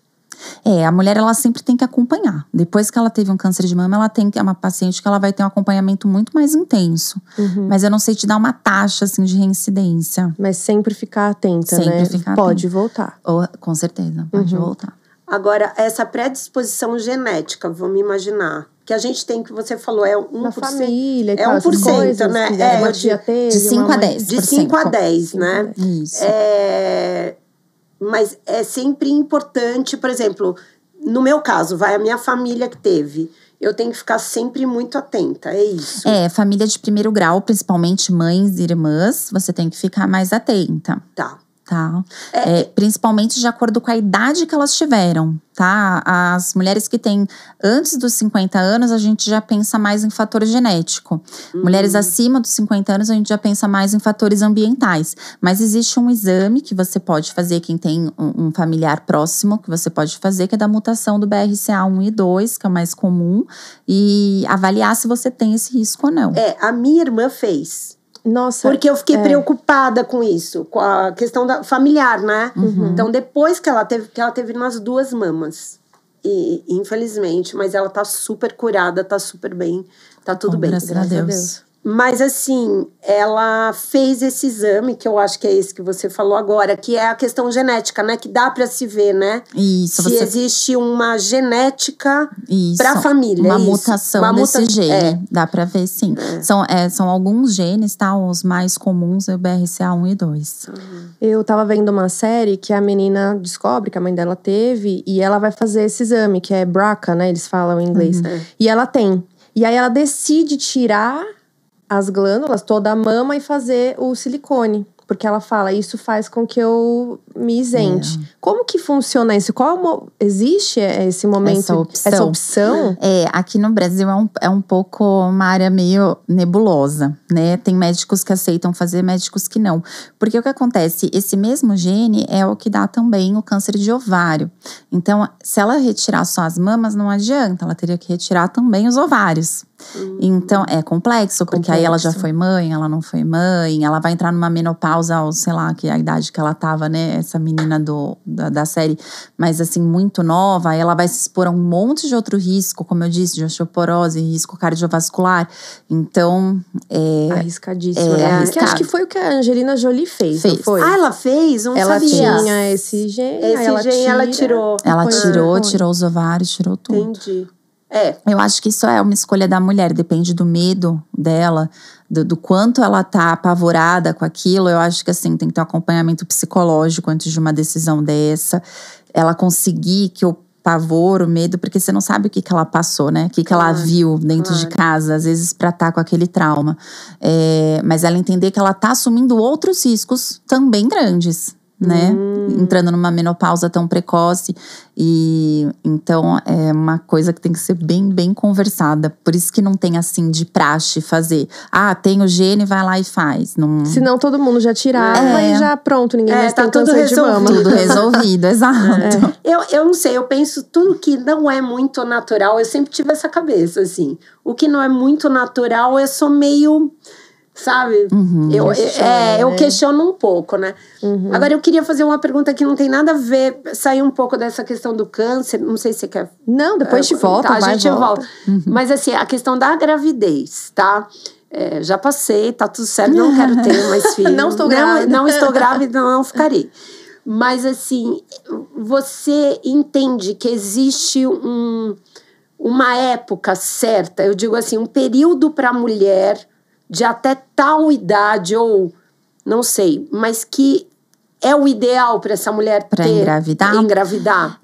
A mulher, ela sempre tem que acompanhar. Depois que ela teve um câncer de mama, é uma paciente que ela vai ter um acompanhamento muito mais intenso. Mas eu não sei te dar uma taxa, assim, de reincidência. Mas sempre ficar atenta, sempre né? Ficar pode atenta. Voltar. Com certeza, pode voltar. Agora, essa predisposição genética, vamos imaginar, que a gente tem, que você falou, é 1%. Na família, 1%, né? Uma tia teve, de 5 a 10%. De 5 a 10, né? Isso. Mas é sempre importante, por exemplo, no meu caso, a minha família que teve, eu tenho que ficar sempre muito atenta, é isso. Família de primeiro grau, principalmente mães e irmãs, você tem que ficar mais atenta. Tá. Principalmente de acordo com a idade que elas tiveram, tá? As mulheres que têm antes dos 50 anos, a gente já pensa mais em fator genético. Mulheres acima dos 50 anos, a gente já pensa mais em fatores ambientais. Mas existe um exame que você pode fazer, quem tem um familiar próximo, que você pode fazer, que é da mutação do BRCA1 e 2, que é o mais comum, e avaliar se você tem esse risco ou não. A minha irmã fez. Nossa. Porque eu fiquei preocupada com isso, com a questão familiar, né? Então, depois que ela teve nas 2 mamas. E, infelizmente, mas ela tá super curada, tá super bem, tá tudo bem. Graças a Deus. Mas assim, ela fez esse exame, que eu acho que é esse que você falou agora, que é a questão genética, né? Que dá pra se ver, né? Isso. Se existe uma genética isso, pra família. Uma mutação desse gene. Dá pra ver, sim. São alguns genes, tá? Os mais comuns é o BRCA1 e 2. Eu tava vendo uma série que a menina descobre que a mãe dela teve, e ela vai fazer esse exame, que é BRCA, né? Eles falam em inglês. E ela tem. E aí ela decide tirar as glândulas, toda a mama, e fazer o silicone. Porque ela fala, isso faz com que eu me isente. Como que funciona isso? Existe esse momento, essa opção? Aqui no Brasil é um pouco uma área meio nebulosa, né? Tem médicos que aceitam fazer, médicos que não. Porque o que acontece? Esse mesmo gene é o que dá também o câncer de ovário. Então, se ela retirar só as mamas, não adianta. Ela teria que retirar também os ovários. Então, é complexo, porque aí ela já foi mãe, ela não foi mãe, ela vai entrar numa menopausa, ou sei lá, que é a idade que ela tava, né, essa menina da série, mas assim, muito nova, aí ela vai se expor a um monte de outro risco, como eu disse, de osteoporose, risco cardiovascular, então, arriscadíssimo, né? Que acho que foi o que a Angelina Jolie fez. Não foi? Ela fez? Não ela sabia. Ela tinha esse gene, ela tirou. Ela tirou os ovários, tirou tudo. Entendi. Eu acho que isso é uma escolha da mulher, depende do medo dela, do quanto ela tá apavorada com aquilo. Eu acho que assim, tem que ter um acompanhamento psicológico antes de uma decisão dessa. Ela conseguir que o pavor, o medo, porque você não sabe o que ela passou, né? O que ela viu dentro de casa, às vezes pra estar com aquele trauma. Mas ela entender que ela tá assumindo outros riscos também grandes, né? Entrando numa menopausa tão precoce. E então é uma coisa que tem que ser bem, bem conversada. Por isso que não tem assim de praxe fazer. Tem o gene, vai lá e faz. Não... Senão todo mundo já tirava e já pronto, ninguém mais tá tem tudo câncer de mama. Tudo resolvido, exato. Eu não sei, eu penso tudo que não é muito natural, eu sempre tive essa cabeça, assim. O que não é muito natural, eu sou meio... Sabe? Eu questiono um pouco, né? Agora, eu queria fazer uma pergunta que não tem nada a ver, sair um pouco dessa questão do câncer. Não sei se você quer... Não, depois a gente volta, a gente volta. Mas assim, a questão da gravidez, tá? Já passei, tá tudo certo, não quero ter mais filhos. Não estou grávida. Não estou grávida, não ficarei. Mas assim, você entende que existe uma época certa, eu digo assim, um período para a mulher... de até tal idade, ou não sei, mas que é o ideal para essa mulher engravidar?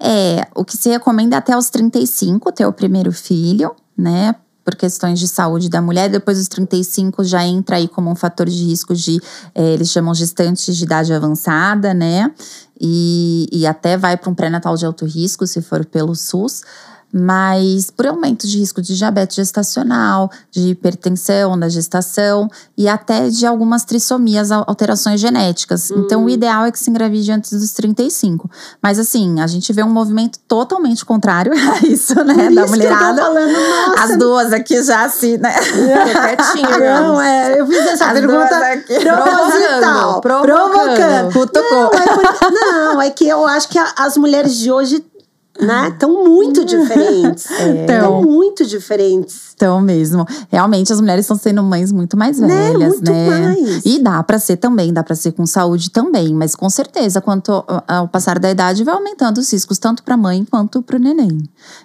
O que se recomenda é até os 35, ter o primeiro filho, né? Por questões de saúde da mulher. Depois dos 35 já entra aí como um fator de risco de, eles chamam gestantes de idade avançada, né? E até vai para um pré-natal de alto risco, se for pelo SUS. Mas por aumento de risco de diabetes gestacional, de hipertensão da gestação e até de algumas trissomias, alterações genéticas. Então, o ideal é que se engravide antes dos 35. Mas assim, a gente vê um movimento totalmente contrário a isso, né? Da mulherada. Que eu tô falando, nossa. As duas aqui já assim, né? Quietinha, não, eu fiz essa pergunta provocando. Cutucou. Não, é que eu acho que as mulheres de hoje... né? Estão muito diferentes. Estão muito diferentes. Estão mesmo. Realmente, as mulheres estão sendo mães muito mais velhas, muito mais. E dá pra ser também, dá pra ser com saúde também. Mas com certeza, quanto ao passar da idade, vai aumentando os riscos, tanto pra mãe quanto pro neném.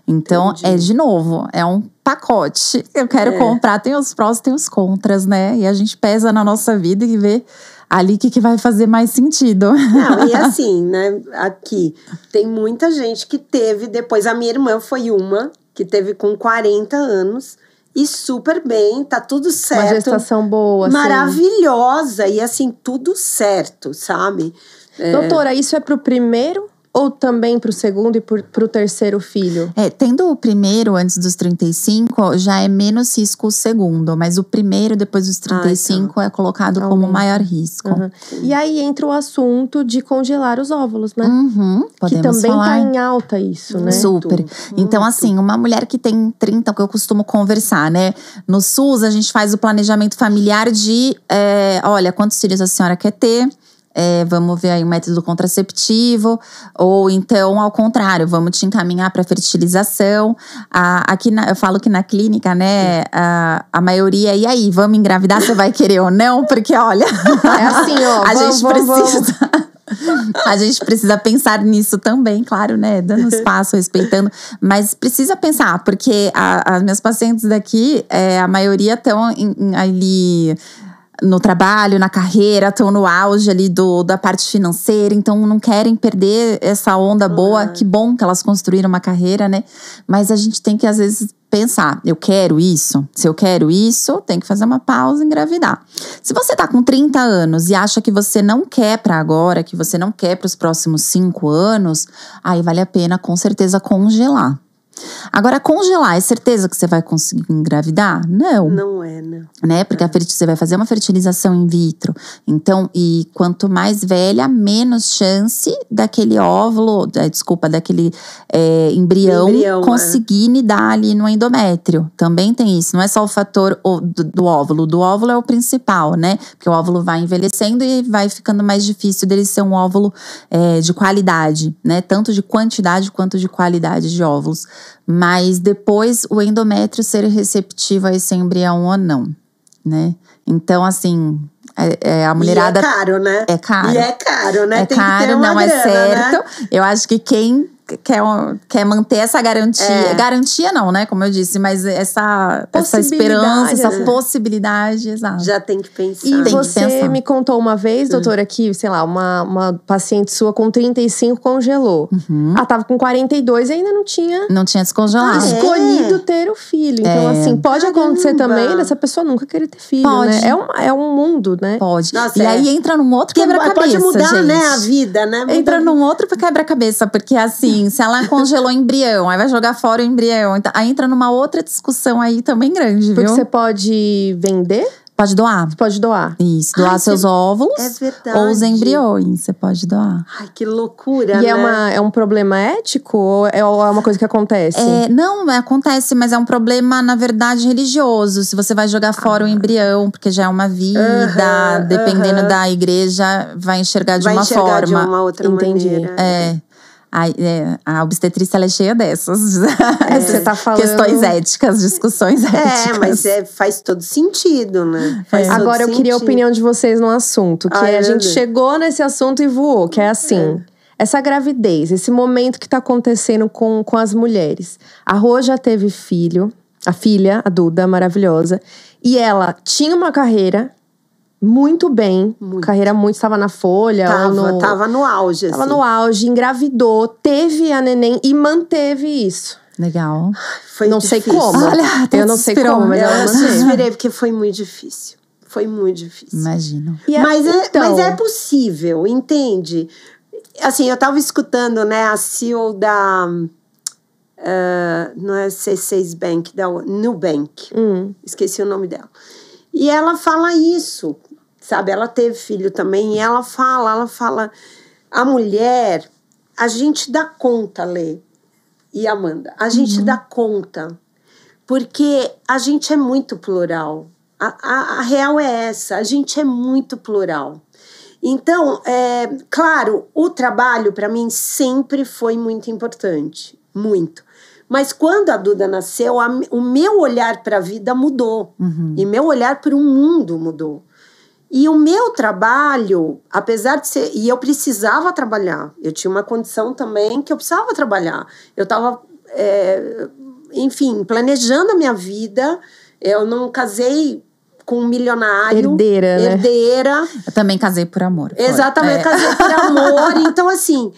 Então, de novo, é um pacote. Eu quero comprar, tem os prós, tem os contras, né? E a gente pesa na nossa vida e vê ali que vai fazer mais sentido. Não, e assim, né, aqui tem muita gente que teve, depois a minha irmã foi uma, que teve com 40 anos, e super bem, tá tudo certo. Uma gestação boa, assim. Maravilhosa, e assim, tudo certo, sabe? Doutora, isso é pro primeiro ou também pro segundo e pro terceiro filho? Tendo o primeiro antes dos 35, já é menos risco o segundo. Mas o primeiro, depois dos 35, é colocado como maior risco. E aí entra o assunto de congelar os óvulos, né? Podemos que também falar. tá em alta isso, né? Super. Então, assim, uma mulher que tem 30, que eu costumo conversar, né? No SUS, a gente faz o planejamento familiar de… olha, quantos filhos a senhora quer ter? Vamos ver aí um método contraceptivo, ou então, ao contrário, vamos te encaminhar para fertilização. Eu falo que na clínica, né, a maioria, e aí, vamos engravidar, você vai querer ou não? Porque, olha, é assim, ó, a gente precisa pensar nisso também, claro, né? Dando espaço, respeitando. Mas precisa pensar, porque as minhas pacientes daqui, a maioria estão ali no trabalho, na carreira, estão no auge ali da parte financeira, então não querem perder essa onda boa. Que bom que elas construíram uma carreira, né? Mas a gente tem que, às vezes, pensar, eu quero isso? Se eu quero isso, tem que fazer uma pausa e engravidar. Se você tá com 30 anos e acha que você não quer pra agora, que você não quer pros próximos 5 anos, aí vale a pena, com certeza, congelar. Agora, congelar, é certeza que você vai conseguir engravidar? Não. Não é, né? Porque você vai fazer uma fertilização in vitro. Então, e quanto mais velha, menos chance daquele óvulo, daquele embrião conseguir nidar ali no endométrio. Também tem isso. Não é só o fator do óvulo. Do óvulo é o principal, né? Porque o óvulo vai envelhecendo e vai ficando mais difícil dele ser um óvulo de qualidade, né? Tanto de quantidade quanto de qualidade de óvulos. Mas depois o endométrio ser receptivo a esse embrião ou não, né? Então, assim, a mulherada… E é caro, né? É caro. E é caro, né? Tem caro, que ter uma não grana, é certo. Né? Eu acho que quem quer manter essa garantia… Garantia não, né? Como eu disse, mas essa esperança, essa possibilidade, exato. Já tem que pensar. E você me contou uma vez, doutora, que, sei lá, uma paciente sua com 35 congelou. Ela tava com 42 e ainda não tinha… Não tinha descongelado. Escolhido ter o filho. Então, assim, pode acontecer também dessa pessoa nunca querer ter filho, pode. Né? É um mundo, né? Pode. Nossa, e aí entra num outro quebra-cabeça, pode mudar, gente. Né, a vida, né? Entra num outro quebra-cabeça, porque assim, se ela congelou embrião, aí vai jogar fora o embrião. Então, aí entra numa outra discussão aí também grande, viu? Porque você pode vender? Pode doar. Você pode doar. Isso, doar seus óvulos. É verdade. Ou os embriões, você pode doar. Ai, que loucura, e né? É um problema ético ou é uma coisa que acontece? Não, acontece, mas é um problema, na verdade, religioso. Se você vai jogar fora o embrião, porque já é uma vida, dependendo da igreja, vai enxergar de uma forma. De uma outra maneira. A obstetrícia, ela é cheia dessas. Você tá falando… Questões éticas, discussões éticas. Mas faz todo sentido, né? Agora, eu queria a opinião de vocês no assunto. Que a gente chegou nesse assunto e voou. Que é assim… Essa gravidez, esse momento que tá acontecendo com as mulheres. A Rô já teve filho. A filha, a Duda, maravilhosa. E ela tinha uma carreira… Muito bem, carreira estava na Folha. Tava no auge, Tava no auge, engravidou, teve a neném e manteve isso. Legal. Foi não difícil. sei como. Olha, eu não sei como, mas ela manteve. Eu desesperei porque foi muito difícil. Foi muito difícil. Imagino. Mas é possível, entende? Assim, eu tava escutando, né, a CEO da… não é C6 Bank, da Nubank. Esqueci o nome dela. E ela fala isso, sabe? Ela teve filho também e ela fala… A mulher, a gente dá conta, Lê e Amanda. A gente dá conta. Porque a gente é muito plural. A real é essa, a gente é muito plural. Então, claro, o trabalho para mim sempre foi muito importante. Muito. Mas quando a Duda nasceu, o meu olhar para a vida mudou. E meu olhar para o mundo mudou. E o meu trabalho, apesar de ser… E eu precisava trabalhar. Eu tinha uma condição também que eu precisava trabalhar. Eu estava, enfim, planejando a minha vida. Eu não casei com um milionário. Herdeira, né? Herdeira. Eu também casei por amor. Exatamente, casei por amor. Então, assim,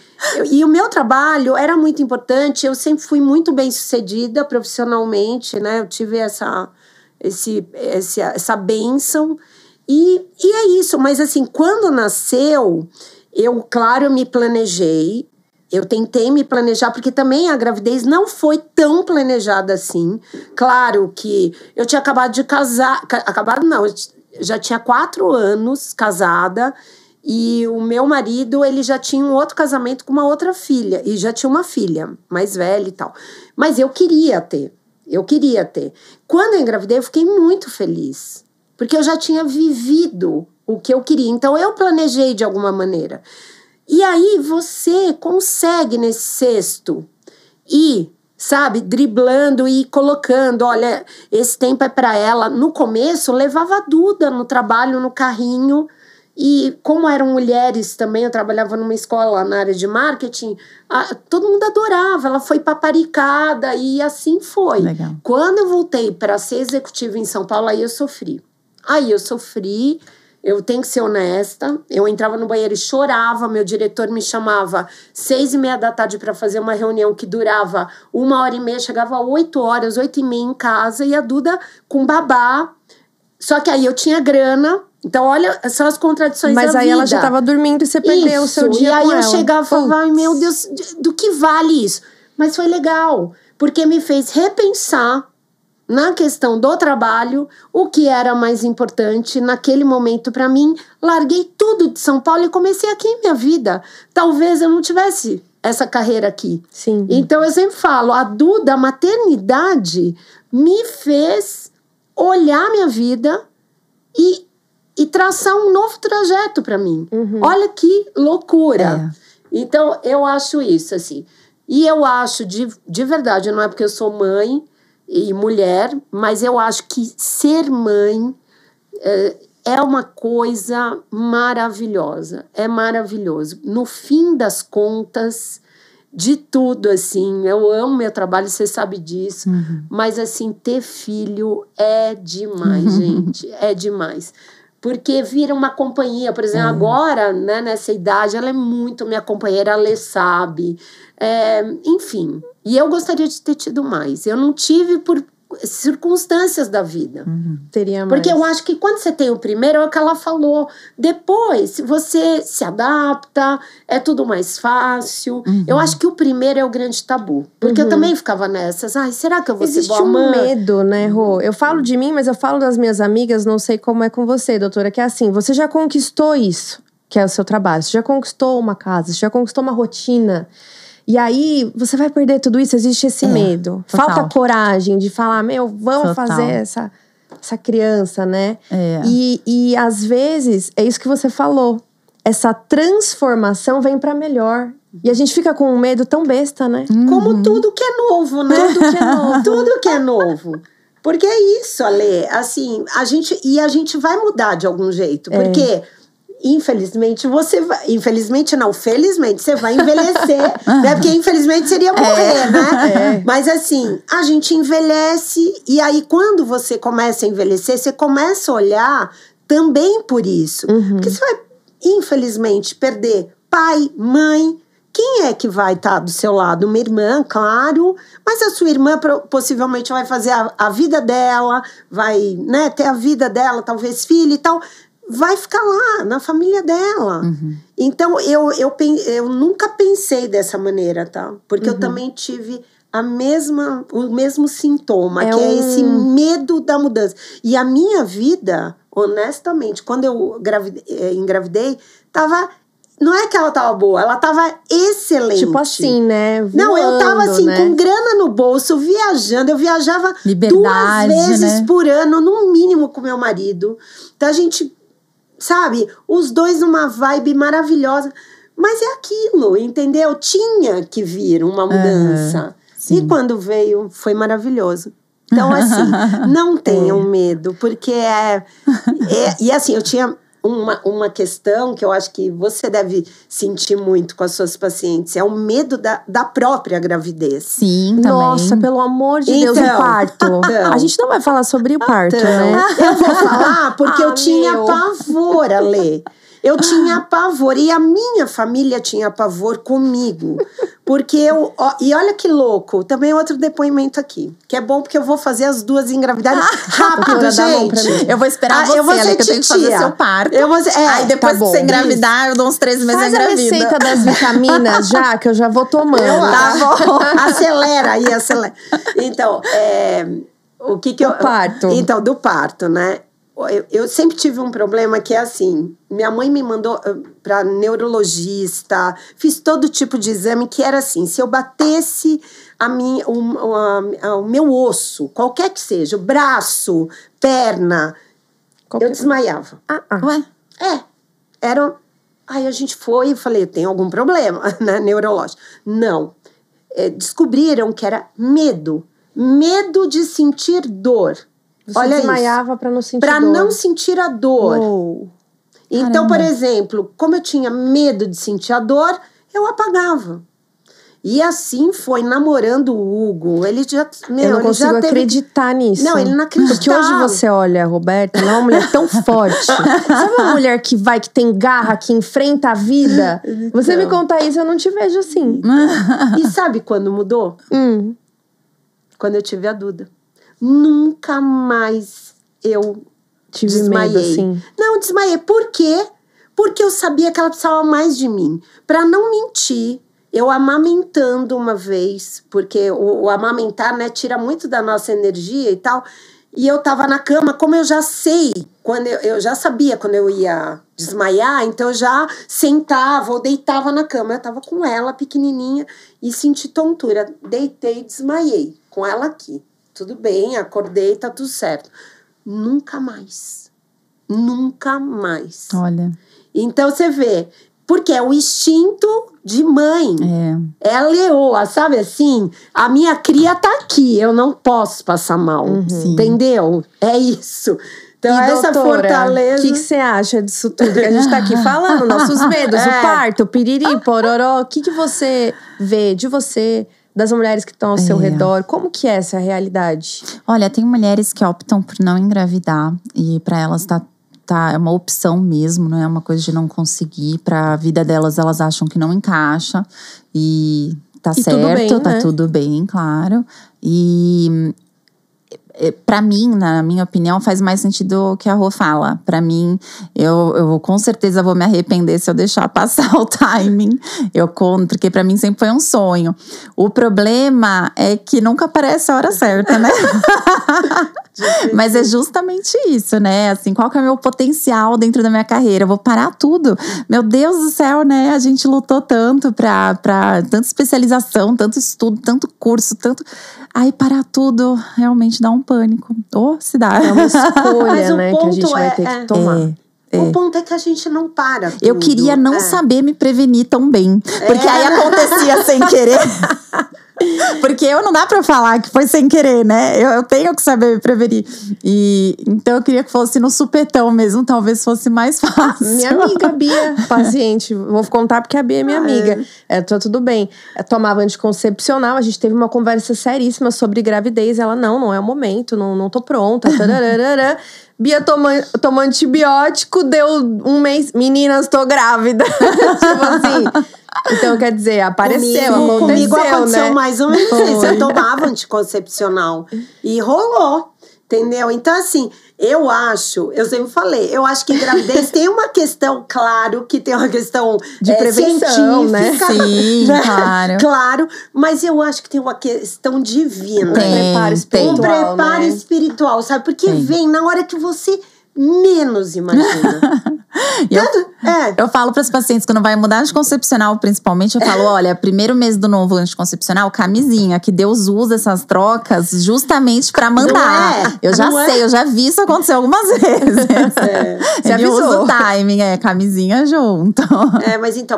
e o meu trabalho era muito importante. Eu sempre fui muito bem sucedida profissionalmente, né? Eu tive essa bênção. E é isso. Mas, assim, quando nasceu, claro, eu me planejei. Eu tentei me planejar, porque também a gravidez não foi tão planejada assim. Claro que eu tinha acabado de casar. Acabado não, eu já tinha 4 anos casada. E o meu marido, ele já tinha um outro casamento com uma outra filha. E já tinha uma filha mais velha e tal. Mas eu queria ter. Quando eu engravidei, eu fiquei muito feliz. Porque eu já tinha vivido o que eu queria. Então, eu planejei de alguma maneira. E aí você consegue nesse cesto ir, sabe, driblando e colocando, olha, esse tempo é para ela. No começo, eu levava a Duda no trabalho, no carrinho. E como eram mulheres também, eu trabalhava numa escola na área de marketing, todo mundo adorava, ela foi paparicada e assim foi. Legal. Quando eu voltei para ser executiva em São Paulo, aí eu sofri. Eu tenho que ser honesta, eu entrava no banheiro e chorava, meu diretor me chamava 6:30 da tarde para fazer uma reunião que durava 1h30, chegava 8 horas, 8:30 em casa, e a Duda com babá. Só que aí eu tinha grana, então olha, são as contradições da vida. Mas aí ela já estava dormindo e você perdeu o seu dia com ela. E aí eu chegava e falava, ai meu Deus, do que vale isso? Mas foi legal, porque me fez repensar na questão do trabalho, o que era mais importante naquele momento para mim. Larguei tudo de São Paulo e comecei aqui minha vida. Talvez eu não tivesse essa carreira aqui. Sim. Então eu sempre falo, a Duda, a maternidade me fez olhar minha vida e traçar um novo trajeto para mim. Olha que loucura. Então eu acho isso, assim. E eu acho, de verdade, não é porque eu sou mãe e mulher, mas eu acho que ser mãe é uma coisa maravilhosa. É maravilhoso. No fim das contas, de tudo, assim, eu amo meu trabalho, você sabe disso, mas, assim, ter filho é demais, gente, é demais. Porque vira uma companhia, por exemplo, agora, né, nessa idade, ela é muito minha companheira, ela sabe, enfim. E eu gostaria de ter tido mais. Eu não tive por circunstâncias da vida. Teria mais. Porque eu acho que quando você tem o primeiro, é o que ela falou. Depois, você se adapta, é tudo mais fácil. Eu acho que o primeiro é o grande tabu. Porque eu também ficava nessas. Ai, será que eu vou ser boa mãe? Existe um medo, né, Rô? Eu falo de mim, mas eu falo das minhas amigas, não sei como é com você, doutora, que é assim, você já conquistou isso, que é o seu trabalho. Você já conquistou uma casa, você já conquistou uma rotina. E aí, você vai perder tudo isso, existe esse medo. Total. Falta coragem de falar, vamos fazer essa criança, né? E às vezes, é isso que você falou. Essa transformação vem pra melhor. E a gente fica com um medo tão besta, né? Como tudo que é novo, né? Tudo que é novo. Tudo que é novo. Porque é isso, Ale. Assim, a gente vai mudar de algum jeito. Porque... Infelizmente, você vai... Infelizmente não, felizmente, você vai envelhecer. Né? Porque infelizmente seria morrer, né? Mas assim, a gente envelhece. E aí, quando você começa a envelhecer, você começa a olhar também por isso. Porque você vai, infelizmente, perder pai, mãe. Quem é que vai estar do seu lado? Uma irmã, claro. Mas a sua irmã possivelmente vai fazer a vida dela. Vai, né, ter a vida dela, talvez filho e tal. Vai ficar lá, na família dela. Então, eu nunca pensei dessa maneira, tá? Porque eu também tive o mesmo sintoma, que é esse medo da mudança. E a minha vida, honestamente, quando eu engravidei, não é que ela tava boa, ela tava excelente. Tipo assim, né? Voando, não, eu tava assim, né? com grana no bolso, viajando. Eu viajava Liberdade, 2 vezes né? por ano, no mínimo, com meu marido. Então, a gente... Sabe? Os dois numa vibe maravilhosa. Mas é aquilo, entendeu? Tinha que vir uma mudança. E quando veio, foi maravilhoso. Então, assim, não tenham medo. Porque e assim, eu tinha uma questão que eu acho que você deve sentir muito com as suas pacientes, é o medo da própria gravidez. Sim, também. Nossa, pelo amor de Deus, o parto. A gente não vai falar sobre o parto, né? Eu vou falar porque eu tinha pavor, Ale. Eu tinha pavor. E a minha família tinha pavor comigo. Porque e olha que louco, também outro depoimento aqui. Que é bom porque eu vou fazer as duas engravidarem rápido, gente. Eu vou esperar você, Ale, que eu tenho que fazer seu parto. Aí depois que você engravidar, eu dou uns 3 meses engravida. Faz a receita das vitaminas já, que eu já vou tomando. Tá bom. Acelera aí, acelera. Então, o que eu... Do parto. Então, do parto, né? Eu sempre tive um problema que é assim, minha mãe me mandou para neurologista, fiz todo tipo de exame que era assim, se eu batesse o meu osso, qualquer que seja, o braço, perna, eu desmaiava. Ué? Aí a gente foi e falei, tem algum problema, né, neurológico? Não. Descobriram que era medo de sentir dor. Você desmaiava para não sentir dor. Para não sentir a dor. Uou. Então, por exemplo, como eu tinha medo de sentir a dor, eu apagava. E assim foi namorando o Hugo. Ele já... eu não consigo acreditar nisso. Não, ele não acreditava. Porque hoje você olha a Roberta, ela é uma mulher tão forte. Sabe uma mulher que tem garra, que enfrenta a vida? Então. Você me conta isso, eu não te vejo assim. E sabe quando mudou? Quando eu tive a Duda. Nunca mais eu desmaiei. Medo, assim. Não, desmaiei. Por quê? Porque eu sabia que ela precisava mais de mim. Para não mentir, eu amamentando uma vez, porque o amamentar, né, tira muito da nossa energia e tal. E eu tava na cama, como eu já sei, quando eu já sabia quando eu ia desmaiar, então eu já sentava ou deitava na cama. Eu tava com ela, pequenininha, e senti tontura. Deitei e desmaiei, com ela aqui. Tudo bem, acordei, tá tudo certo. Nunca mais. Nunca mais. Olha. Então, você vê, porque é o instinto de mãe. É a leoa, sabe assim? A minha cria tá aqui, eu não posso passar mal. Entendeu? É isso. Então, e, essa doutora, fortaleza... O que você acha disso tudo que a gente tá aqui falando? Nossos medos, o parto, o piriri, pororó. O que você vê de você... das mulheres que estão ao seu redor, como que é essa realidade? Olha, tem mulheres que optam por não engravidar e para elas é uma opção mesmo, não é uma coisa de não conseguir. Para a vida delas, elas acham que não encaixa e tá certo, tudo bem, tá tudo bem, claro. E pra mim, na minha opinião, faz mais sentido o que a Rô fala. Pra mim, eu com certeza vou me arrepender se eu deixar passar o timing. Porque pra mim sempre foi um sonho. O problema é que nunca aparece a hora certa, né? Mas é justamente isso, né? Assim, qual que é o meu potencial dentro da minha carreira? Eu vou parar tudo. Meu Deus do céu, né? A gente lutou tanto pra tanta especialização, tanto estudo, tanto curso, tanto... Aí parar tudo realmente dá um pânico. Se dá. É uma escolha, né? Que a gente vai ter que tomar. O ponto é que a gente não para tudo. Eu queria não saber me prevenir tão bem. Porque aí acontecia sem querer. Porque não dá pra falar que foi sem querer, né? Eu tenho que saber me prevenir. Então eu queria que fosse no supetão mesmo, talvez fosse mais fácil. Minha amiga, Bia, paciente. Vou contar porque a Bia é minha amiga. Tá tudo bem. Tomava anticoncepcional, a gente teve uma conversa seríssima sobre gravidez. Ela, não é o momento, não tô pronta. Bia tomou antibiótico, deu 1 mês. Meninas, tô grávida. Tipo assim. Então, quer dizer, aconteceu, comigo aconteceu, né? Mais ou menos isso. Eu tomava anticoncepcional e rolou, entendeu? Então, assim, eu sempre falei, eu acho que gravidez tem uma questão, claro, que tem uma questão de prevenção, né? Sim, claro. Claro, mas eu acho que tem uma questão divina. Preparo espiritual, um preparo espiritual, sabe? Porque vem na hora que você menos imagina. Eu falo para as pacientes, quando vai mudar anticoncepcional, principalmente, eu falo, olha, primeiro mês do novo anticoncepcional, camisinha, que Deus usa essas trocas justamente para mandar. Eu já sei, eu já vi isso acontecer algumas vezes. Ele usa o timing, camisinha junto.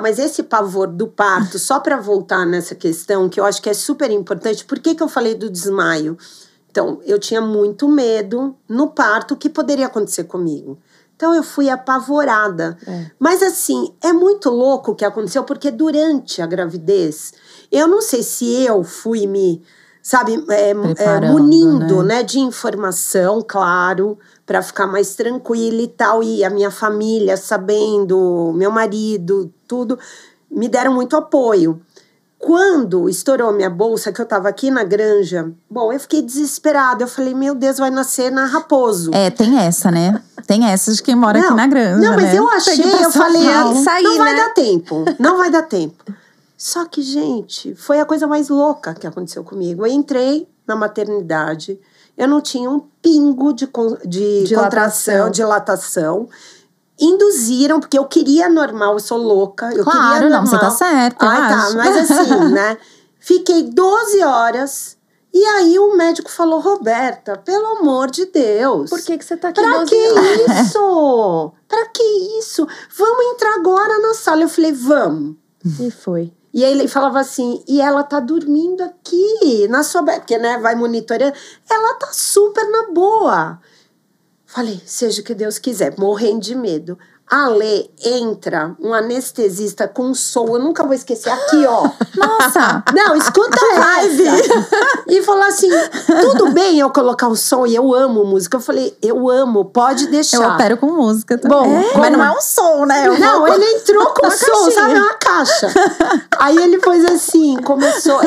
Mas esse pavor do parto, só para voltar nessa questão, que eu acho que é super importante, por que eu falei do desmaio? Então, eu tinha muito medo no parto, o que poderia acontecer comigo? Então eu fui apavorada. Mas assim, é muito louco o que aconteceu, porque durante a gravidez, eu não sei se eu fui me, sabe, munindo, né, de informação, claro, para ficar mais tranquila e tal. E a minha família sabendo, meu marido, tudo, me deram muito apoio. Quando estourou minha bolsa, que eu tava aqui na Granja, bom, eu fiquei desesperada. Eu falei, meu Deus, vai nascer na Raposo. Tem essa, né? Tem essa de quem mora aqui na Granja, Não, mas né? eu achei, eu falei, não vai né? dar tempo, não vai dar tempo. Só que, gente, foi a coisa mais louca que aconteceu comigo. Eu entrei na maternidade, eu não tinha um pingo de contração, dilatação. Induziram, porque eu queria normal, eu sou louca. Eu queria normal. Você tá certa, mas assim, né? Fiquei 12 horas e aí o médico falou, Roberta, pelo amor de Deus. Por que você tá aqui? Pra que isso? Pra que isso? Vamos entrar agora na sala. Eu falei, vamos. E foi. E aí ele falava assim, e ela tá dormindo aqui, na sua bed, porque, né, vai monitorando. Ela tá super na boa. Falei, seja o que Deus quiser, morrendo de medo. A Lê entra, um anestesista com som, eu nunca vou esquecer, aqui, ó. Nossa! Não, escuta essa. E falou assim, tudo bem eu colocar um som? E eu amo música. Eu falei, eu amo, pode deixar. Eu opero com música também. Bom, mas não é um som, né? Não, ele entrou com som, sabe? Uma caixa. Aí ele pôs assim,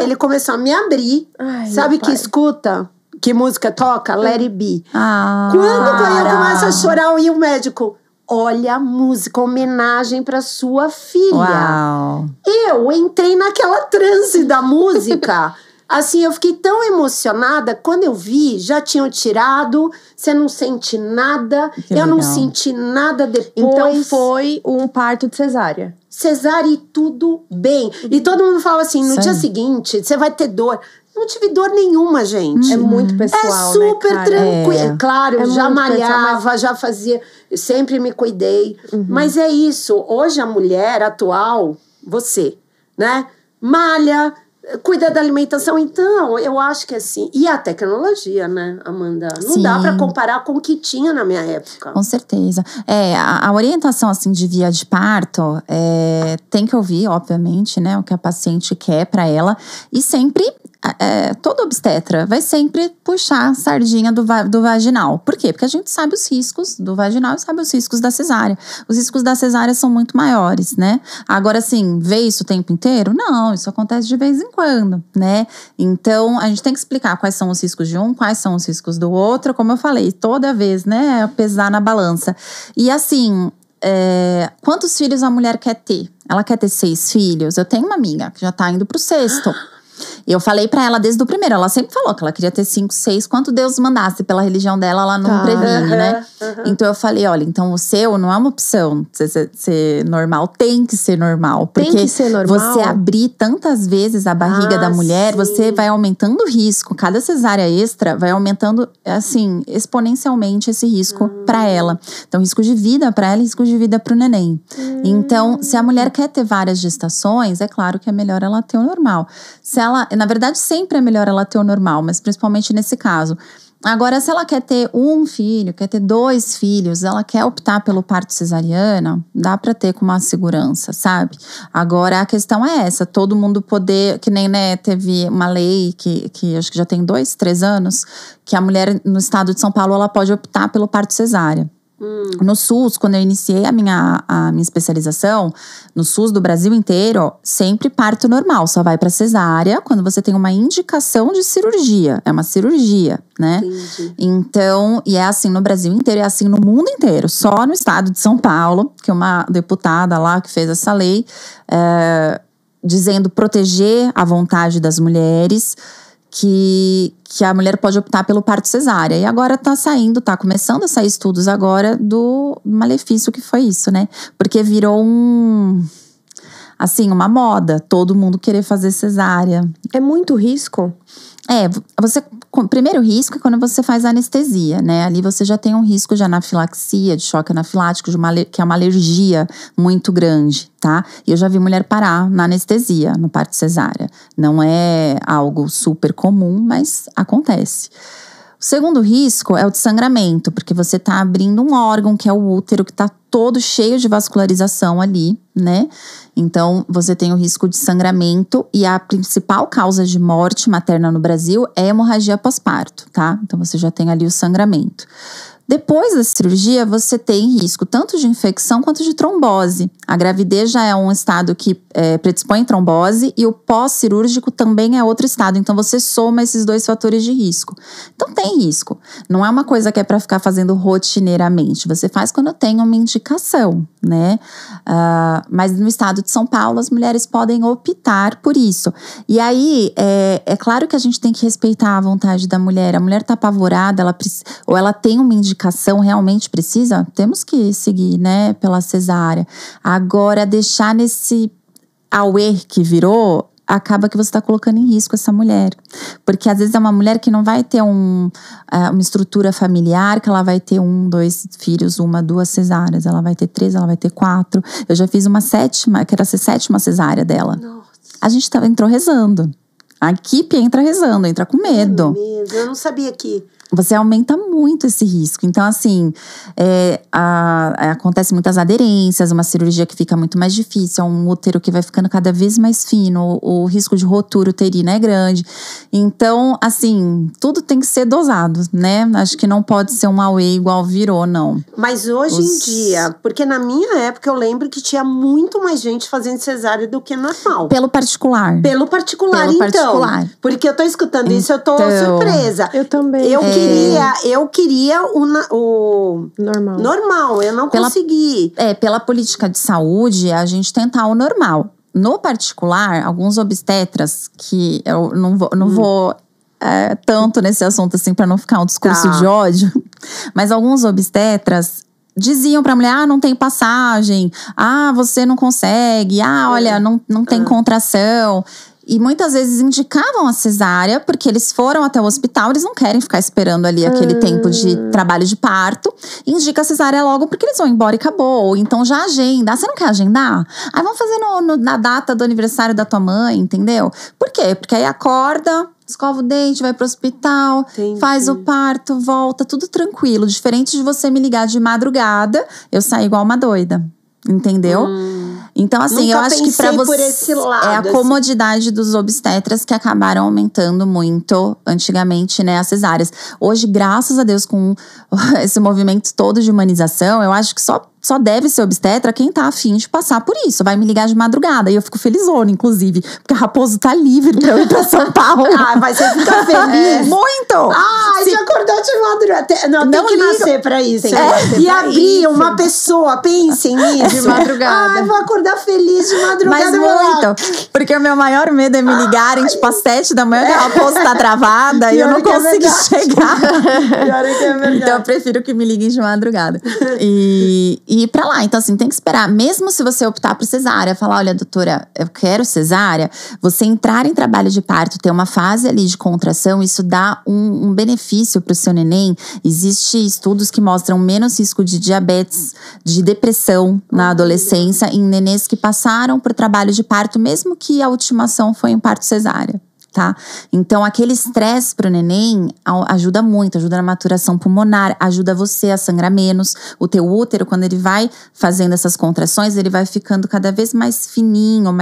ele começou a me abrir. Ai, sabe que escuta? Que música toca? Let It Be. Quando eu começo a chorar, e o médico, olha a música, homenagem pra sua filha. Uau. Eu entrei naquela transe da música. Assim, eu fiquei tão emocionada. Quando eu vi, já tinham tirado. Você não sente nada. Eu não senti nada depois. Então foi um parto de cesárea. Cesárea e tudo bem. E todo mundo fala assim, no dia seguinte, você vai ter dor. Não tive dor nenhuma, gente. É muito pessoal, é super né, tranquilo. Claro, eu já malhava, pessoal, já fazia... Eu sempre me cuidei. Mas é isso. Hoje a mulher atual, você, né? Malha, cuida da alimentação. Então, eu acho que assim... E a tecnologia, né, Amanda? Não dá pra comparar com o que tinha na minha época. Com certeza. A orientação, assim, de via de parto, tem que ouvir, obviamente, né? O que a paciente quer pra ela. E sempre... todo obstetra vai sempre puxar a sardinha do vaginal. Por quê? Porque a gente sabe os riscos do vaginal e sabe os riscos da cesárea. Os riscos da cesárea são muito maiores, né? Agora, assim, vê isso o tempo inteiro? Não, isso acontece de vez em quando, né? Então, a gente tem que explicar quais são os riscos de um, quais são os riscos do outro. Como eu falei, toda vez, né? Pesar na balança. E assim... quantos filhos a mulher quer ter? Ela quer ter 6 filhos? Eu tenho uma amiga que já tá indo pro 6º. Eu falei pra ela desde o primeiro, ela sempre falou que ela queria ter 5, 6, quanto Deus mandasse pela religião dela, ela não previne, né? Então eu falei, olha, então o seu não é uma opção ser normal, tem que ser normal. Porque tem que ser normal. Você abrir tantas vezes a barriga da mulher, você vai aumentando o risco. Cada cesárea extra vai aumentando, assim, exponencialmente esse risco pra ela. Então, risco de vida pra ela e risco de vida pro neném. Então, se a mulher quer ter várias gestações, é claro que é melhor ela ter o normal. Na verdade, sempre é melhor ela ter o normal, mas principalmente nesse caso. Agora, se ela quer ter um filho, quer ter 2 filhos, ela quer optar pelo parto cesariana, dá pra ter com uma segurança, sabe? Agora, a questão é essa, todo mundo poder, que nem, né, teve uma lei que acho que já tem 2, 3 anos, que a mulher no estado de São Paulo, ela pode optar pelo parto cesárea. No SUS, quando eu iniciei a minha especialização, no SUS do Brasil inteiro, sempre parto normal, só vai pra cesárea quando você tem uma indicação de cirurgia. É uma cirurgia, né? Entendi. Então, e é assim no Brasil inteiro, é assim no mundo inteiro. Só no estado de São Paulo, que uma deputada lá que fez essa lei, dizendo proteger a vontade das mulheres, que a mulher pode optar pelo parto cesárea. E agora tá começando a sair estudos agora do malefício que foi isso, né? Porque virou uma moda, todo mundo querer fazer cesárea. É muito risco? O primeiro risco é quando você faz anestesia, né? Ali você já tem um risco de anafilaxia, de choque anafilático, que é uma alergia muito grande, tá? E eu já vi mulher parar na anestesia, no parto cesárea. Não é algo super comum, mas acontece. O segundo risco é o de sangramento, porque você tá abrindo um órgão que é o útero, que tá todo cheio de vascularização ali, né? Então, você tem o risco de sangramento e a principal causa de morte materna no Brasil é hemorragia pós-parto, tá? Então, você já tem ali o sangramento. Depois da cirurgia, você tem risco tanto de infecção quanto de trombose. A gravidez já é um estado que predispõe trombose e o pós-cirúrgico também é outro estado. Então, você soma esses 2 fatores de risco. Então, tem risco. Não é uma coisa que é para ficar fazendo rotineiramente. Você faz quando tem uma indicação, né? Mas no estado de São Paulo, as mulheres podem optar por isso. E aí, é claro que a gente tem que respeitar a vontade da mulher. A mulher tá apavorada, ou ela tem uma indicação, realmente precisa, temos que seguir, né, pela cesárea. Agora, deixar nesse auê que virou, acaba que você está colocando em risco essa mulher. Porque às vezes é uma mulher que não vai ter uma estrutura familiar, que ela vai ter 1, 2 filhos, 1, 2 cesáreas. Ela vai ter 3, ela vai ter 4. Eu já fiz uma 7ª, que era a 7ª cesárea dela. Nossa. A gente entrou rezando. A equipe entra rezando, entra com medo. Eu não sabia que... Você aumenta muito esse risco. Então, assim, acontece muitas aderências, uma cirurgia que fica muito mais difícil, um útero que vai ficando cada vez mais fino, o risco de rotura uterina é grande. Então, assim, tudo tem que ser dosado, né? Acho que não pode ser um auê igual virou, não. Mas hoje em dia, porque na minha época eu lembro que tinha muito mais gente fazendo cesárea do que normal. Pelo particular. Pelo particular, Pelo então. particular. Porque eu tô escutando isso, eu tô surpresa. Eu também. Eu queria o normal, eu não consegui. Pela política de saúde, a gente tentar o normal. No particular, alguns obstetras, que eu não vou tanto nesse assunto assim, pra não ficar um discurso de ódio, mas alguns obstetras diziam pra mulher, não tem passagem, você não consegue, olha, não tem contração. E muitas vezes indicavam a cesárea, porque eles foram até o hospital, eles não querem ficar esperando ali aquele tempo de trabalho de parto. Indica a cesárea logo, porque eles vão embora e acabou. Ou então já agenda. Você não quer agendar? Vamos fazer na data do aniversário da tua mãe, entendeu? Por quê? Porque aí acorda, escova o dente, vai pro hospital, faz o parto, volta, tudo tranquilo. Diferente de você me ligar de madrugada, eu saio igual uma doida. Entendeu? Então, assim, eu acho que pra você por esse lado, é a comodidade dos obstetras que acabaram aumentando muito antigamente, né, as cesáreas. Hoje, graças a Deus, com esse movimento todo de humanização, eu acho que só deve ser obstetra quem tá afim de passar por isso. Vai me ligar de madrugada. E eu fico felizona, inclusive. Porque a Raposo tá livre pra eu ir pra São Paulo. Mas você fica feliz. Muito! Você acordou de madrugada. Não tem que nascer pra isso. E abrir uma pessoa, pensem nisso. De madrugada. Vou acordar feliz de madrugada. Mas muito. Porque o meu maior medo é me ligarem, tipo, às 7 da manhã, que a Raposo tá travada e eu não consigo chegar. Pior é que é verdade. Então eu prefiro que me liguem de madrugada. E ir pra lá. Então, assim, tem que esperar. Mesmo se você optar por cesárea, falar, olha, doutora, eu quero cesárea, você entrar em trabalho de parto, ter uma fase ali de contração, isso dá um benefício pro seu neném. Existem estudos que mostram menos risco de diabetes, de depressão na adolescência, em nenês que passaram por trabalho de parto, mesmo que a ultimação foi em parto cesárea. Tá? Então, aquele estresse pro neném ajuda muito, ajuda na maturação pulmonar, ajuda você a sangrar menos. O teu útero, quando ele vai fazendo essas contrações, ele vai ficando cada vez mais fininho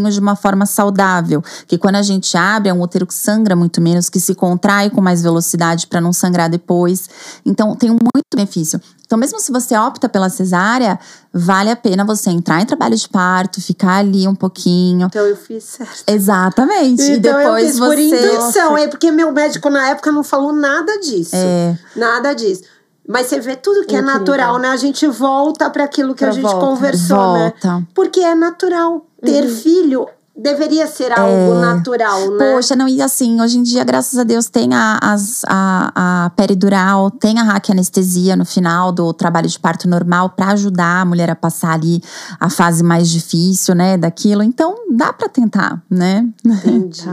de uma forma saudável. Que quando a gente abre, é um útero que sangra muito menos, que se contrai com mais velocidade para não sangrar depois. Então, tem muito benefício. Então, mesmo se você opta pela cesárea, vale a pena você entrar em trabalho de parto, ficar ali um pouquinho. Então, eu fiz certo. Exatamente. Então, e depois eu fiz você... por indução, porque meu médico na época não falou nada disso. Nada disso. Mas você vê tudo que é natural, né? A gente volta para aquilo que a gente conversou, né? Porque é natural. Ter filho deveria ser algo natural, né? Poxa, não, e assim, hoje em dia, graças a Deus, tem a peridural, tem a raquianestesia no final do trabalho de parto normal pra ajudar a mulher a passar ali a fase mais difícil, né, daquilo. Então, dá pra tentar, né? Entendi.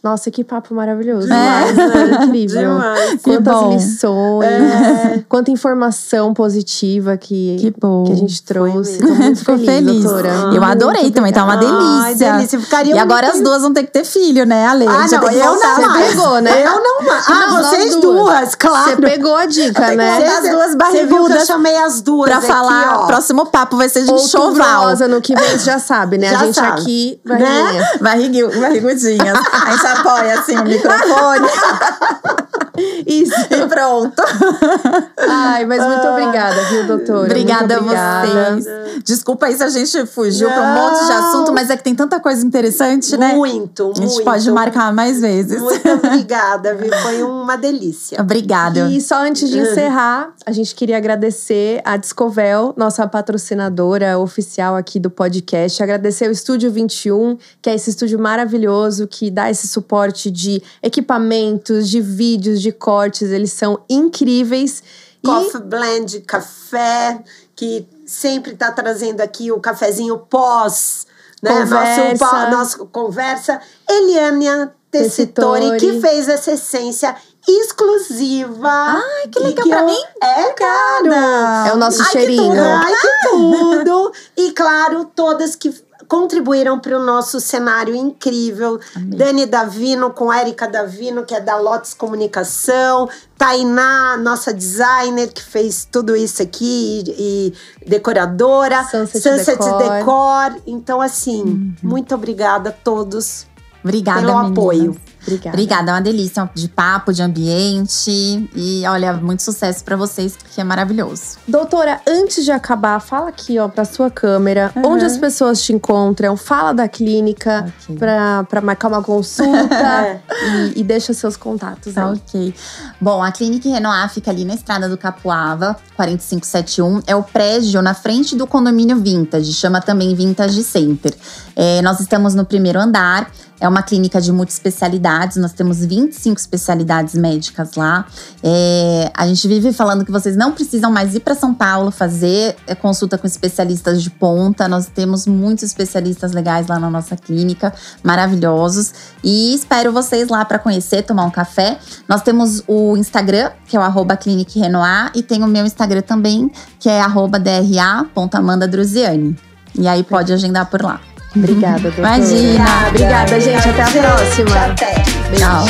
Nossa, que papo maravilhoso. Demais, né? Incrível. Demais. Quantas lições, quanta informação positiva que a gente trouxe. Tô muito Ficou feliz. doutora. Eu adorei Muito também, tá uma delícia. Ai, delícia. Ficaria e agora muito... as duas vão ter que ter filho, né, Ale? Ah, não, eu não. Você pegou, né? Eu não. Ah, Não, vocês nós duas, claro. Você pegou a dica, né? As duas Você viu que eu barrigudas chamei as duas pra aqui, falar. ó. Próximo papo vai ser de Outubro enxoval. rosa no que vem, você já sabe, né? Já a gente sabe. aqui, Né? Barrigudinhas. A gente apoia assim o microfone. Isso. E pronto. Ai, mas muito obrigada, viu, doutora? Obrigada Muito a vocês. Desculpa aí se a gente fugiu pra um monte de assunto, mas é que tem tanta coisa interessante, né? Muito. A gente pode marcar mais vezes. Muito obrigada, viu? Foi uma delícia. Obrigada. E só antes de encerrar, a gente queria agradecer a Discovel, nossa patrocinadora oficial aqui do podcast. Agradecer o Estúdio 21, que é esse estúdio maravilhoso que dá esse suporte de equipamentos, de vídeos, de cortes. Eles são incríveis. Coffee Blend Café, que sempre está trazendo aqui o cafezinho pós, né? Nosso conversa. Eliana Tessitori, que fez essa essência exclusiva. Ai, que legal pra mim. É, cara. É o nosso cheirinho. Ai, que tudo. E, claro, todas que contribuíram para o nosso cenário incrível. Amém. Dani Davino com Érica Davino, que é da Lotus Comunicação. Tainá, nossa designer, que fez tudo isso aqui, e decoradora. Sunset Decor. Então, assim, muito obrigada a todos. Obrigada, pelo meninas. apoio. Obrigada, é uma delícia de papo, de ambiente. E olha, muito sucesso pra vocês, que é maravilhoso. Doutora, antes de acabar, fala aqui, ó, pra sua câmera, onde as pessoas te encontram, fala da clínica pra marcar uma consulta e deixa seus contatos aí. Ok. Bom, a Clínica Renoir fica ali na Estrada do Capuava, 4571. É o prédio na frente do condomínio Vintage, chama também Vintage Center. Nós estamos no primeiro andar. É uma clínica de multiespecialidades, nós temos 25 especialidades médicas lá. A gente vive falando que vocês não precisam mais ir para São Paulo fazer consulta com especialistas de ponta. Nós temos muitos especialistas legais lá na nossa clínica, maravilhosos. E espero vocês lá para conhecer, tomar um café. Nós temos o Instagram, que é o @clinicrenoir, e tem o meu Instagram também, que é @dra.amandadruziani. E aí pode agendar por lá. Obrigada, doutora. Imagina. Obrigada, gente. Até a próxima. Até. Tchau.